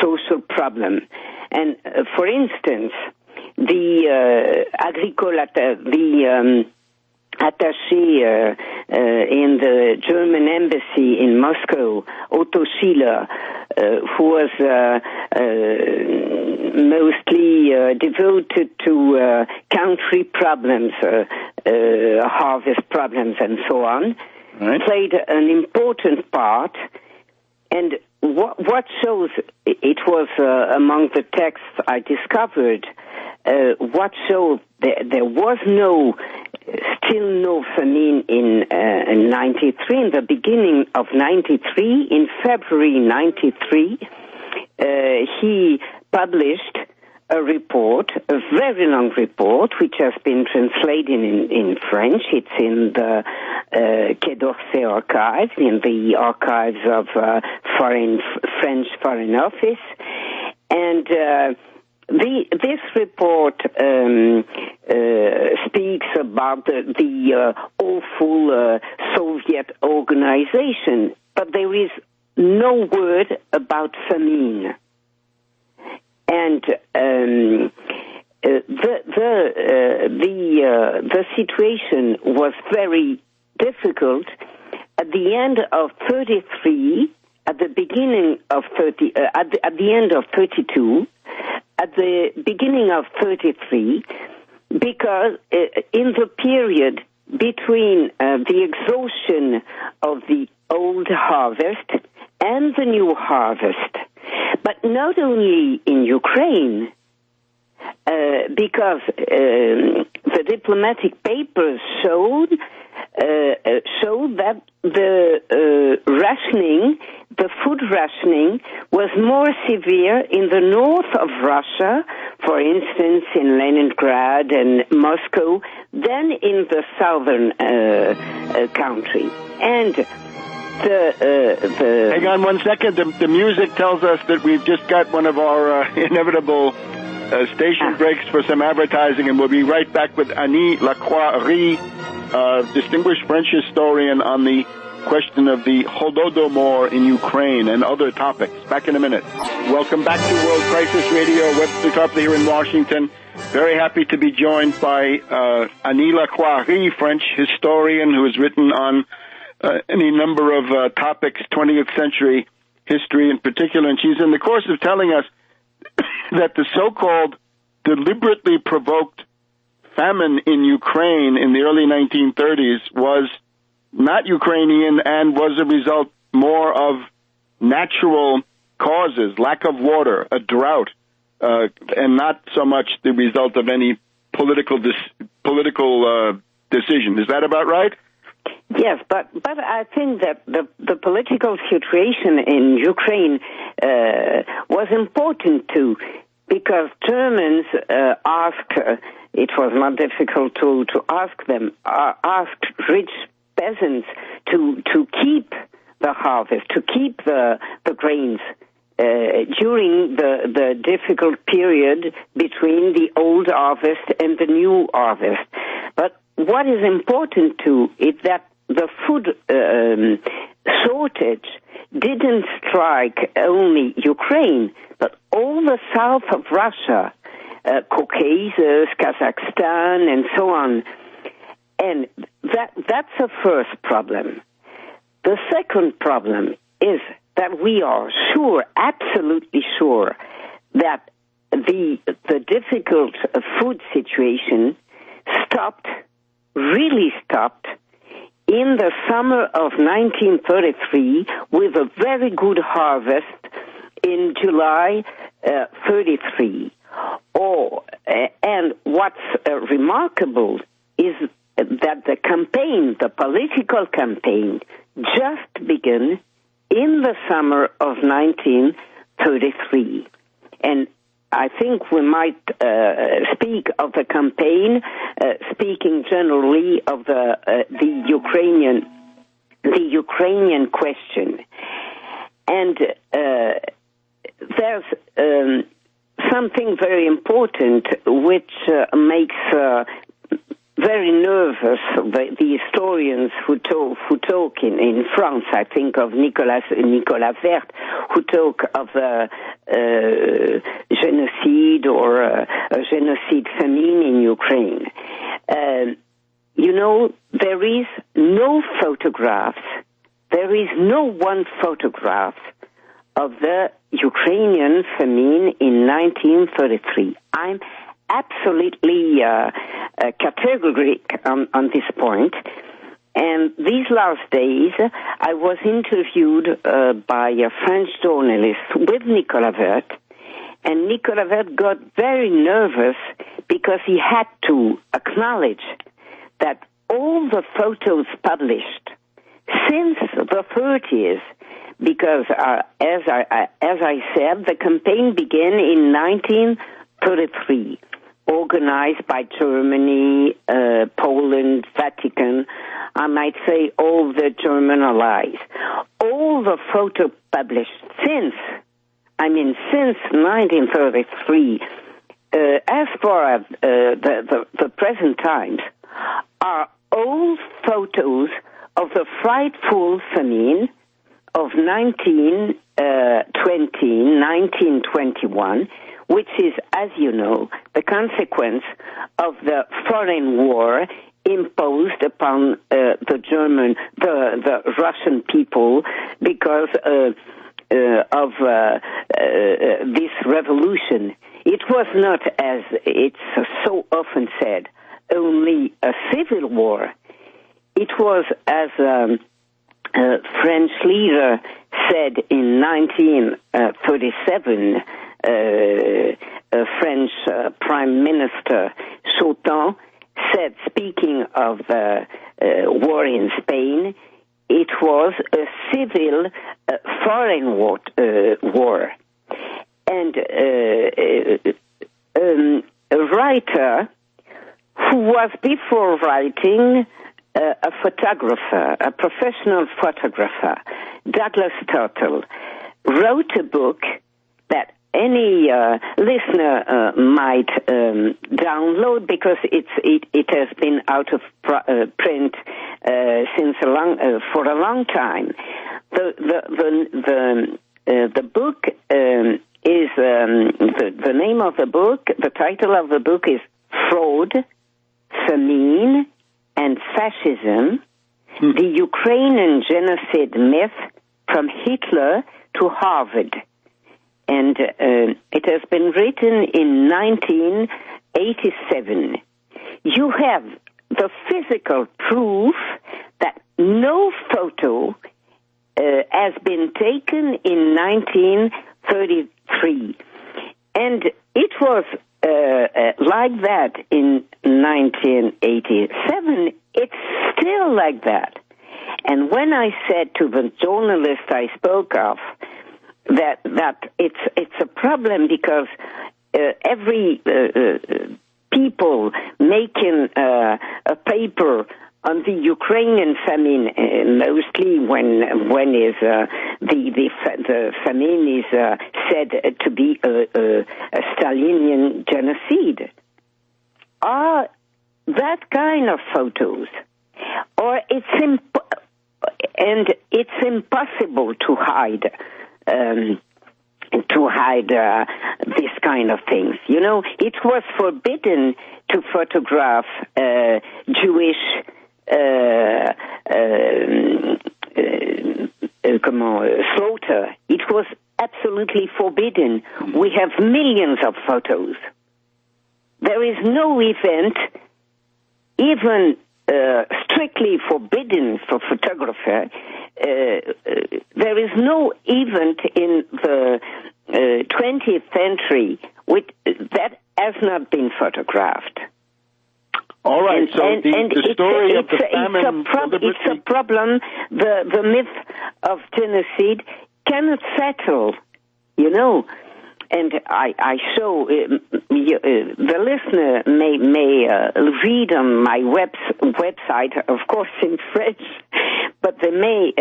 Speaker 5: social problem. And for instance, the attaché in the German embassy in Moscow, Otto Schiller, who was mostly devoted to country problems, harvest problems, and so on, played an important part. And what shows, it was among the texts I discovered, what showed there was still no famine in 93. In the beginning of 93, in February 93, he published a report, a very long report, which has been translated in French. It's in the Quai d'Orsay archives, in the archives of French Foreign Office. And this report speaks about the awful Soviet organization, but there is no word about famine. And the situation was very difficult. At the end of 33, at the beginning of at the end of 32, at the beginning of 33, because in the period between the exhaustion of the old harvest and the new harvest. But not only in Ukraine, because the diplomatic papers showed that the food rationing was more severe in the north of Russia, for instance, in Leningrad and Moscow, than in the southern country. And
Speaker 1: Hang on 1 second. The music tells us that we've just got one of our inevitable station breaks for some advertising, and we'll be right back with Annie Lacroix, distinguished French historian, on the question of the Holodomor in Ukraine and other topics. Back in a minute. Welcome back to World Crisis Radio. Webster Tarpley here in Washington. Very happy to be joined by Annie Lacroix, French historian who has written on any number of topics, 20th century history in particular. And she's in the course of telling us that the so-called deliberately provoked famine in Ukraine in the early 1930s was not Ukrainian and was a result more of natural causes, lack of water, a drought, and not so much the result of any political decision. Is that about right?
Speaker 5: Yes, but I think that the political situation in Ukraine was important too, because Germans asked, it was not difficult to ask them, asked rich peasants to keep the harvest, to keep the grains during the difficult period between the old harvest and the new harvest. But what is important too is that the food shortage didn't strike only Ukraine, but all the south of Russia, Caucasus, Kazakhstan, and so on. And that's the first problem. The second problem is that we are sure, absolutely sure, that the difficult food situation really stopped in the summer of 1933 with a very good harvest in July 33. And what's remarkable is that the campaign, the political campaign, just began in the summer of 1933. And I think we might speak of the campaign, speaking generally of the Ukrainian question. And there's something very important which makes very nervous the historians who talk in France. I think of Nicolas Vert, who talk of genocide or a genocide famine in Ukraine. There is no photographs. There is no one photograph of the Ukrainian famine in 1933. I'm absolutely categoric on this point. And these last days, I was interviewed by a French journalist with Nicolas Vert, and Nicolas Vert got very nervous because he had to acknowledge that all the photos published since the 30s, because as I said, the campaign began in 1933. Organized by Germany, Poland, Vatican, I might say all the German allies. All the photos published since 1933, as far as the present times, are all photos of the frightful famine of 1921, which is, as you know, the consequence of the foreign war imposed upon the Russian people because of this revolution. It was not, as it's so often said, only a civil war. It was, as a French leader said in 1937, a French Prime Minister, Sautin, said, speaking of war in Spain, it was a civil foreign war. And a writer who was before writing a photographer, a professional photographer, Douglas Turtle, wrote a book that any listener might download because it has been out of print since for a long time. The book is the name of the book. The title of the book is Fraud, Famine, and Fascism: The Ukrainian Genocide Myth from Hitler to Harvard. And it has been written in 1987. You have the physical proof that no photo has been taken in 1933. And it was like that in 1987. It's still like that. And when I said to the journalist I spoke of that it's a problem because every people making a paper on the Ukrainian famine, mostly when is the famine is said to be a Stalinian genocide, are that kind of photos, or it's impossible to hide. This kind of things. You know, it was forbidden to photograph Jewish slaughter. It was absolutely forbidden. We have millions of photos. There is no event, even strictly forbidden for photographer. There is no event in the 20th century that has not been photographed.
Speaker 1: All right, the story of the famine...
Speaker 5: It's a problem. The myth of genocide cannot settle, you know. And I show the listener may read on my website, of course in French, but they may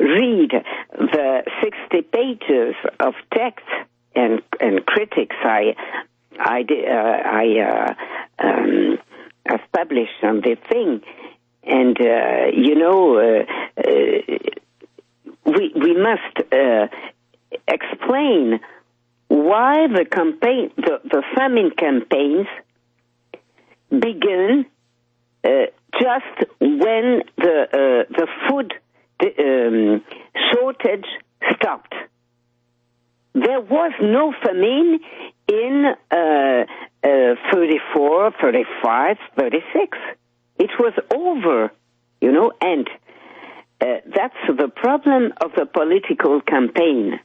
Speaker 5: read the 60 pages of text and critics I've published on the thing, and we must explain why the famine campaigns began just when the food shortage stopped. There was no famine in 34, 35, 36. It was over, you know, and that's the problem of the political campaign.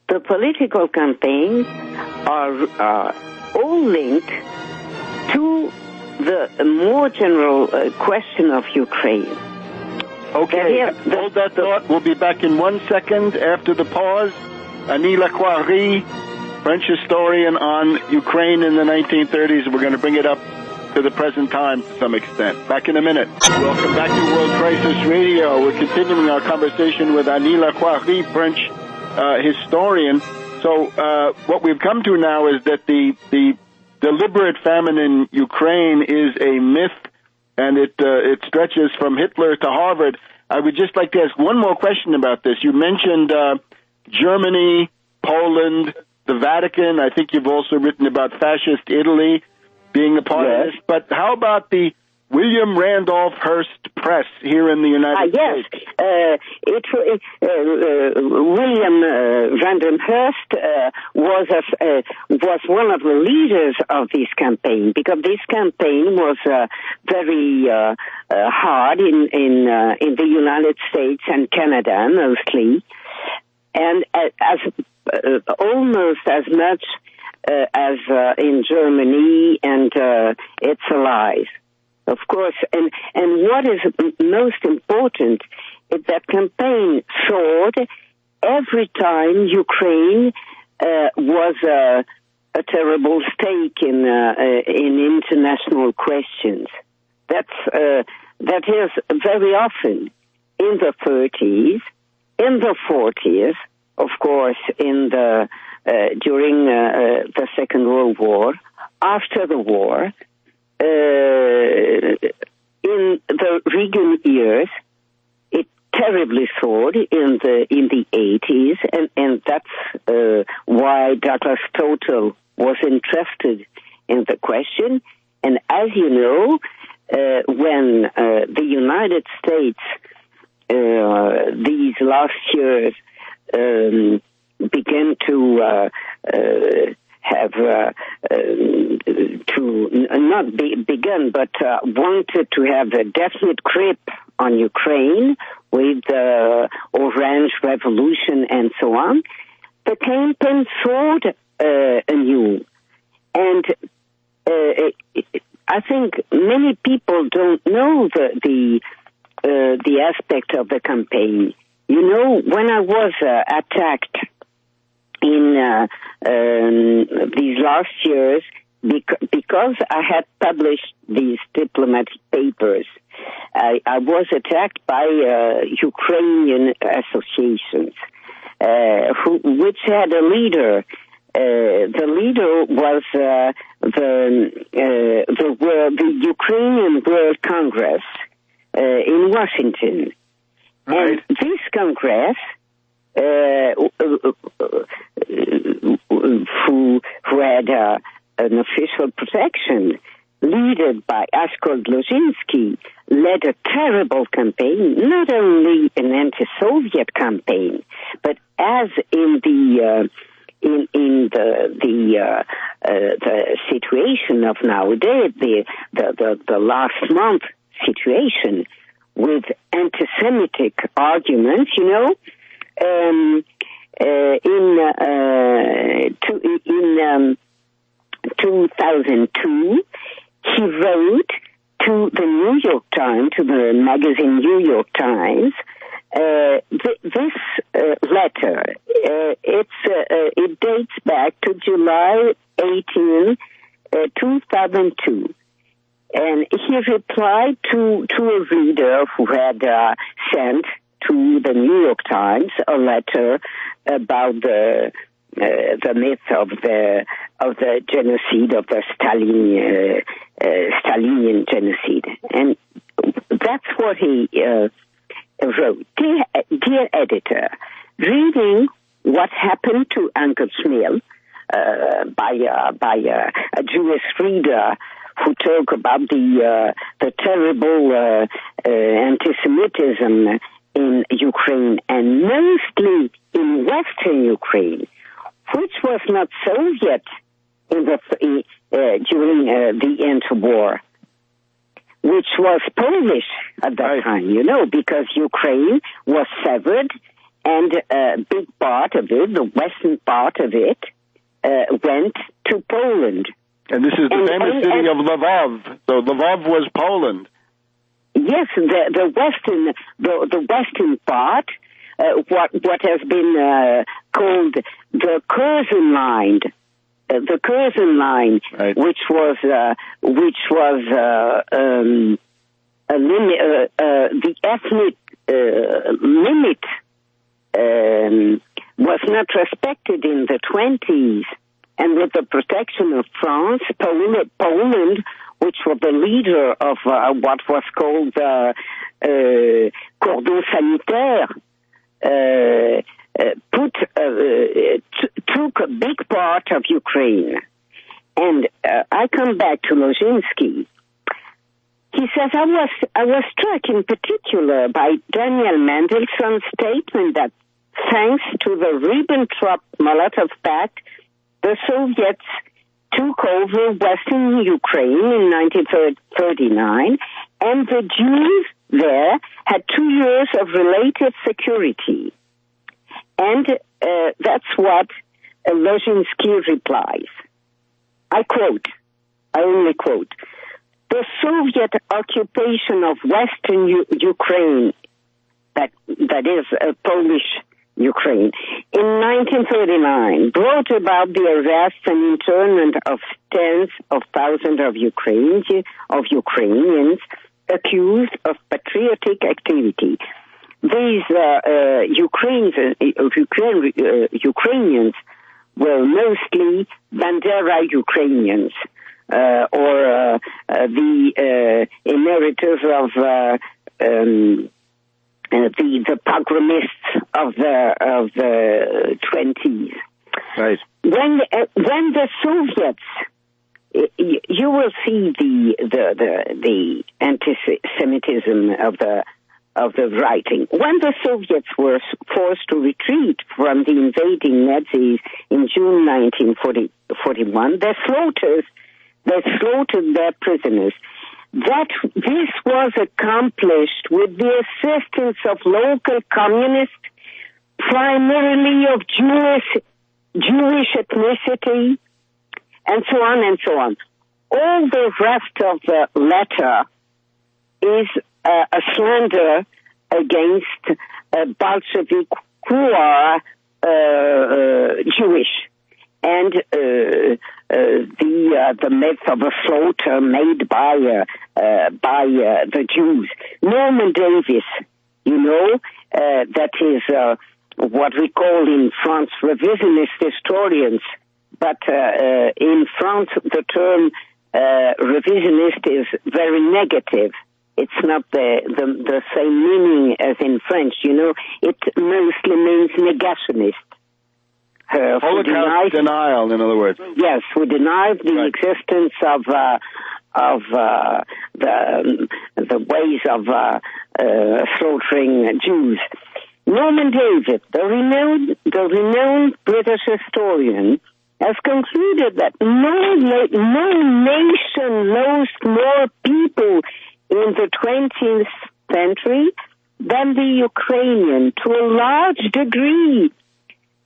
Speaker 5: The political campaigns are all linked to the more general question of Ukraine.
Speaker 1: Okay, hold that thought. We'll be back in 1 second after the pause. Annie Lacroix, French historian on Ukraine in the 1930s. We're going to bring it up to the present time to some extent. Back in a minute. Welcome back to World Crisis Radio. We're continuing our conversation with Annie Lacroix, French historian. So what we've come to now is that the deliberate famine in Ukraine is a myth, and it stretches from Hitler to Harvard. I would just like to ask one more question about this. You mentioned Germany, Poland, the Vatican. I think you've also written about fascist Italy being a part of this. But how about the William Randolph Hearst Press here in the United States.
Speaker 5: William Randolph Hearst was one of the leaders of this campaign, because this campaign was very hard in the United States and Canada mostly, and as almost as much as in Germany and its allies. Of course, and what is most important is that campaign soared every time Ukraine was a terrible stake in international questions. That is very often in the 30s, in the 40s, of course, in the during the Second World War, after the war. In the Reagan years, it terribly soared in the 80s, and that's why Douglas Total was interested in the question. And as you know, when the United States these last years began to have wanted to have a definite grip on Ukraine with the Orange Revolution and so on, the campaign soared anew. And I think many people don't know the aspect of the campaign. You know, when I was attacked in these last years, because I had published these diplomatic papers, I was attacked by Ukrainian associations, which had a leader. The leader was the Ukrainian World Congress in Washington.
Speaker 1: Right.
Speaker 5: And this Congress, who had an official protection, led by Askold Lozinski, led a terrible campaign, not only an anti-Soviet campaign, but as in the situation of nowadays, the last month situation with anti-Semitic arguments, you know. In 2002, he wrote to the New York Times, to the magazine New York Times, this letter. It dates back to July 18, 2002. And he replied to a reader who had sent to the New York Times a letter about the myth of the genocide, of the Stalinian genocide, and that's what he wrote. Dear editor, reading what happened to Uncle Shmuel by a Jewish reader who talk about the terrible anti-Semitism in Ukraine, and mostly in Western Ukraine, which was not Soviet during the interwar, which was Polish at that time, you know, because Ukraine was severed, and a big part of it, the western part of it, went to Poland.
Speaker 1: And this is the famous city of Lvov. So Lvov was Poland.
Speaker 5: Yes, the western part, what has been called the Curzon line,
Speaker 1: right,
Speaker 5: which was the ethnic limit was not respected in the 20s, and with the protection of France, Poland, which was the leader of what was called cordon sanitaire, took a big part of Ukraine. And I come back to Lozinski. He says, I was struck in particular by Daniel Mendelssohn's statement that thanks to the Ribbentrop-Molotov Pact, the Soviets took over Western Ukraine in 1939, and the Jews there had 2 years of relative security. And that's what Lozhinsky replies. I only quote, the Soviet occupation of Western Ukraine, that is Polish Ukraine, in 1939 brought about the arrest and internment of tens of thousands of Ukrainians accused of patriotic activity. These Ukrainians were mostly Bandera Ukrainians, or the inheritors of the pogromists of the 20s.
Speaker 1: Right.
Speaker 5: When the Soviets, you will see the anti-Semitism of the writing. When the Soviets were forced to retreat from the invading Nazis in June 1941, they slaughtered their prisoners. That this was accomplished with the assistance of local communists, primarily of Jewish ethnicity, and so on and so on. All the rest of the letter is a slander against Bolsheviks who are Jewish, and the myth of a slaughter made by the Jews. Norman Davis, that is what we call in France revisionist historians, but in France the term revisionist is very negative. It's not the same meaning as in French, It mostly means negationist.
Speaker 1: Holocaust denial, in other words.
Speaker 5: Yes, who denied the existence of the ways of slaughtering Jews. Norman David, the renowned British historian, has concluded that no nation lost more people in the 20th century than the Ukrainian, to a large degree.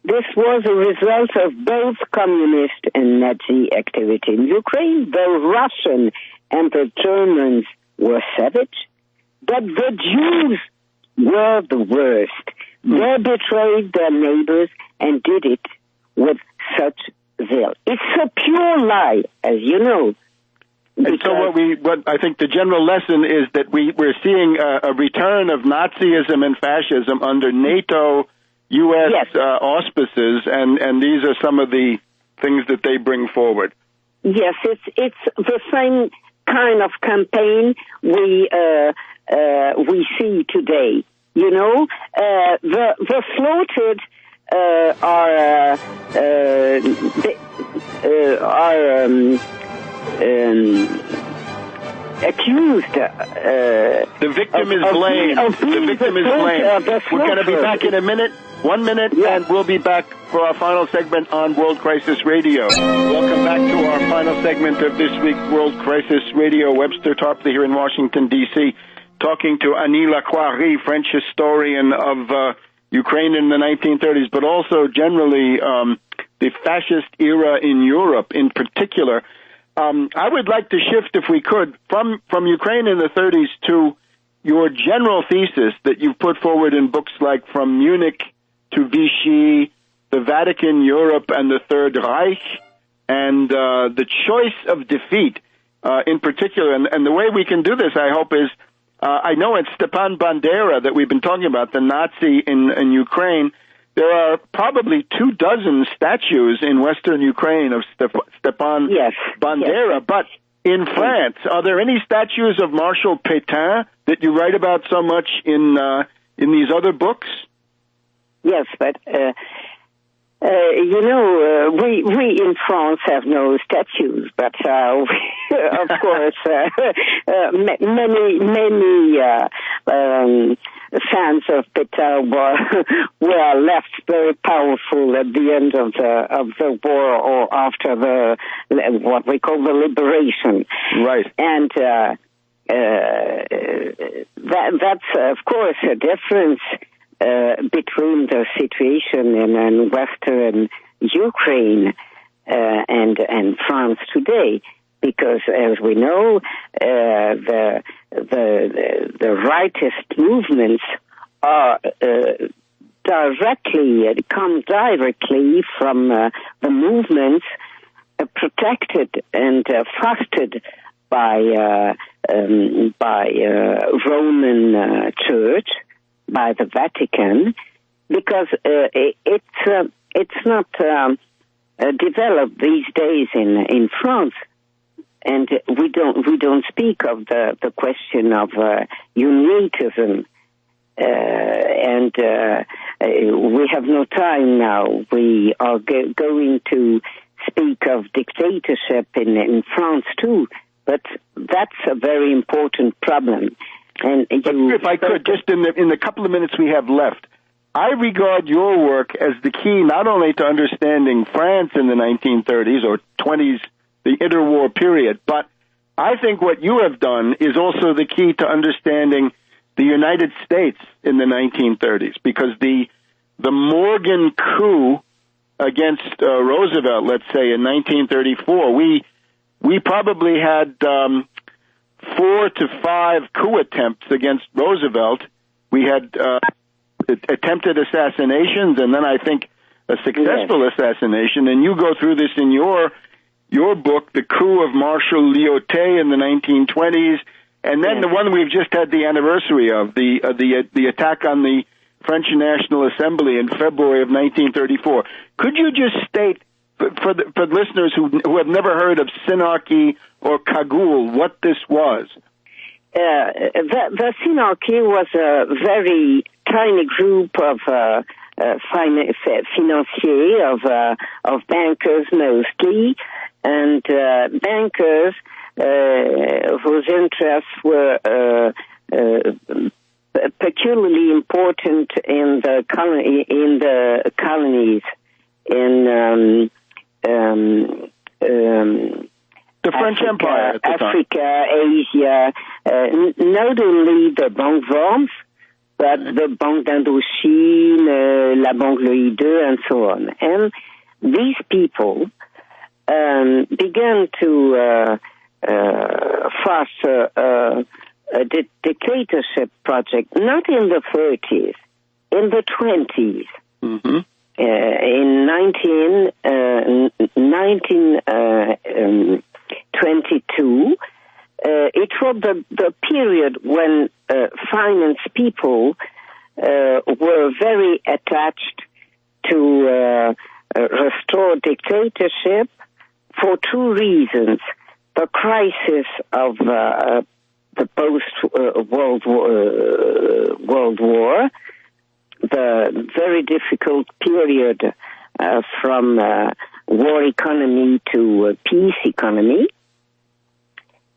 Speaker 5: This was a result of both communist and Nazi activity in Ukraine. The Russian and the Germans were savage, but the Jews were the worst. They betrayed their neighbors and did it with such zeal. It's a pure lie, as you know.
Speaker 1: And so what I think the general lesson is that we're seeing a return of Nazism and fascism under NATO, U.S.
Speaker 5: Yes.
Speaker 1: Auspices, and these are some of the things that they bring forward.
Speaker 5: Yes, it's the same kind of campaign we see today. The slaughtered are accused.
Speaker 1: The victim is blamed. The victim is blamed. We're going to be back in a minute. 1 minute, and we'll be back for our final segment on World Crisis Radio. Welcome back to our final segment of this week's World Crisis Radio. Webster Tarpley here in Washington, D.C., talking to Annie Lacroix, French historian of Ukraine in the 1930s, but also generally the fascist era in Europe in particular. I would like to shift, if we could, from Ukraine in the 30s to your general thesis that you've put forward in books like From Munich to Vichy, the Vatican, Europe, and the Third Reich, and the choice of defeat in particular. And the way we can do this, I hope, is I know it's Stepan Bandera that we've been talking about, the Nazi in Ukraine. There are probably 24 statues in Western Ukraine of Stepan Bandera, but in France, are there any statues of Marshal Pétain that you write about so much in these other books?
Speaker 5: Yes, but we we in France have no statues, but of course, many fans of Pétain were left very powerful at the end of the war, or after what we call the liberation.
Speaker 1: Right.
Speaker 5: And that's of course a difference between the situation in Western Ukraine and France today, because as we know, the rightist movements are come directly from the movements protected and fostered by Roman Church, by the Vatican, because it's not developed these days in France, and we don't speak of the question of uniatism, and we have no time now. We are going to speak of dictatorship in France too, but that's a very important problem. And
Speaker 1: if I could, just in the couple of minutes we have left, I regard your work as the key not only to understanding France in the 1930s or 20s, the interwar period, but I think what you have done is also the key to understanding the United States in the 1930s, because the Morgan coup against Roosevelt, let's say in 1934, we probably had 4 to 5 coup attempts against Roosevelt. We had attempted assassinations, and then I think a successful assassination. And you go through this in your book, The Coup of Marshal Lyautey in the 1920s, and then the one we've just had the anniversary of, the attack on the French National Assembly in February of 1934. Could you just state, for listeners who have never heard of Synarchy or Cagoule, what this was?
Speaker 5: The Synarchy was a very tiny group of financiers, of bankers mostly, and bankers whose interests were peculiarly important in the colonies in
Speaker 1: the French Empire at the
Speaker 5: Africa, Asia, not only the Banque Worms, but the Banque d'Indochine, La Banque Louis II, and so on. And these people began to foster a dictatorship project, not in the 30s, in the 20s.
Speaker 1: Mm-hmm.
Speaker 5: In 1922, it was the period when finance people were very attached to restore dictatorship for two reasons. The crisis of the post-World War, the very difficult period from war economy to peace economy,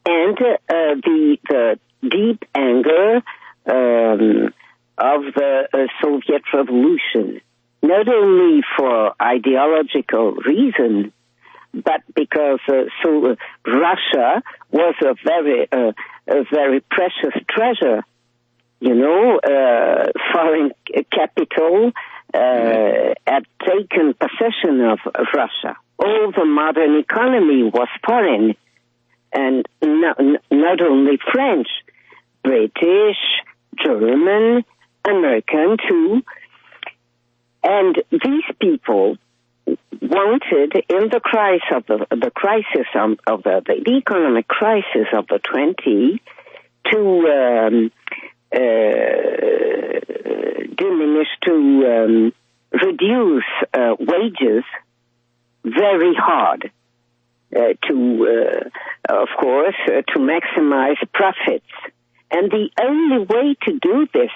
Speaker 5: and the deep anger of the Soviet Revolution, not only for ideological reason, but because Russia was a very precious treasure. You know, foreign capital had taken possession of Russia. All the modern economy was foreign, and not only French, British, German, American too. And these people wanted, in the crisis of the economic crisis of the 20s, to reduce wages very hard, of course, to maximize profits. And the only way to do this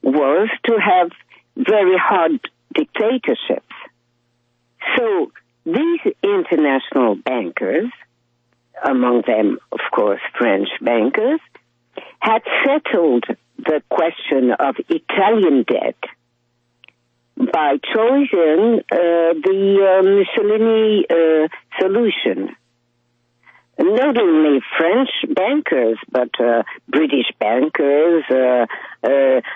Speaker 5: was to have very hard dictatorships. So these international bankers, among them, of course, French bankers, had settled the question of Italian debt by choosing the Mussolini solution. Not only French bankers, but British bankers,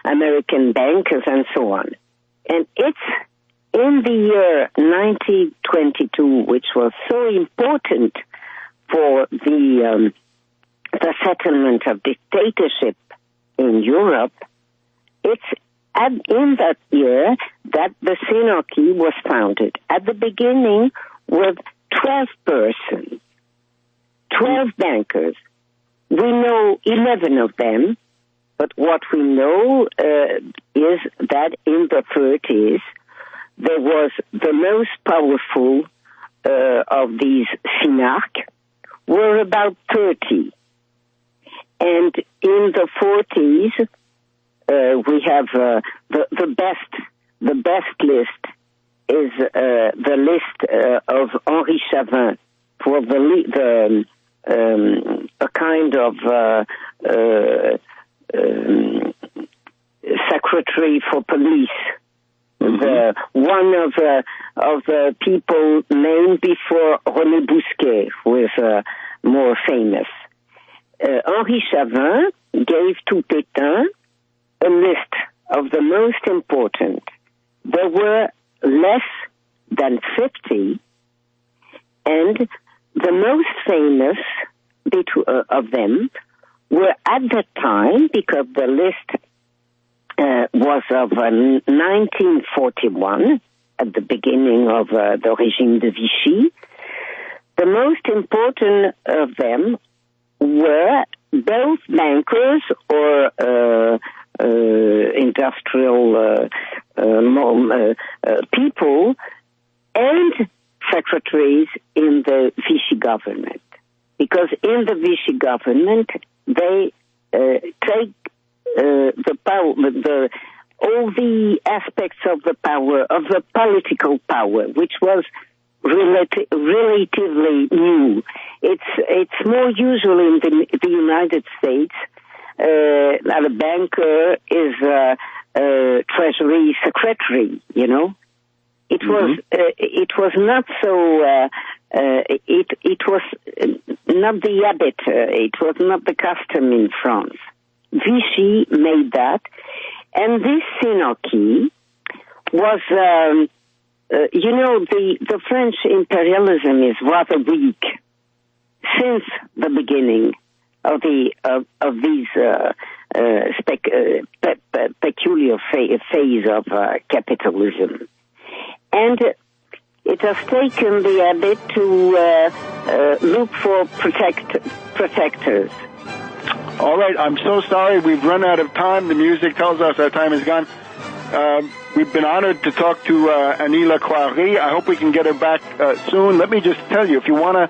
Speaker 5: American bankers, and so on. And it's in the year 1922, which was so important for the settlement of dictatorship in Europe, it's in that year that the Synarchy was founded. At the beginning, with 12 persons, 12 bankers. We know 11 of them, but what we know is that in the 30s, there was the most powerful of these Synarch were about 30. And in the 40s, we have the best list is the list of Henri Chavin for a kind of secretary for police. Mm-hmm. One of the people named before René Bousquet, who is more famous. Henri Chavin gave to Pétain a list of the most important. There were less than 50, and the most famous of them were at that time, because the list was of 1941, at the beginning of the regime de Vichy. The most important of them were both bankers or industrial people and secretaries in the Vichy government. Because in the Vichy government, they take the power, all the aspects of the power, of the political power, which was relatively new. It's more usual in the United States that a banker is a treasury secretary, you know. It was not so. It was not the habit. It was not the custom in France. Vichy made that, and this Synarchy was. The French imperialism is rather weak since the beginning of these peculiar phase of capitalism. And it has taken the habit to look for protectors.
Speaker 1: All right, I'm so sorry. We've run out of time. The music tells us our time is gone. We've been honored to talk to Annie Lacroix. I hope we can get her back soon. Let me just tell you, if you want to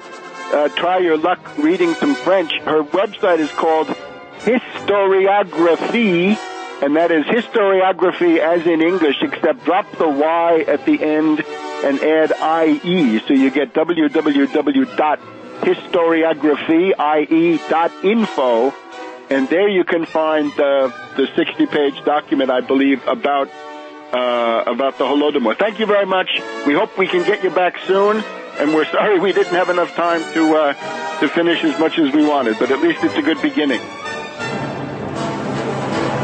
Speaker 1: try your luck reading some French, her website is called Historiography, and that is historiography as in English, except drop the Y at the end and add IE. So you get www.historiography.info, and there you can find the 60-page document, I believe, about the Holodomor. Thank you very much. We hope we can get you back soon, and we're sorry we didn't have enough time to finish as much as we wanted, but at least it's a good beginning.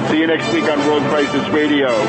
Speaker 1: See you next week on World Crisis Radio.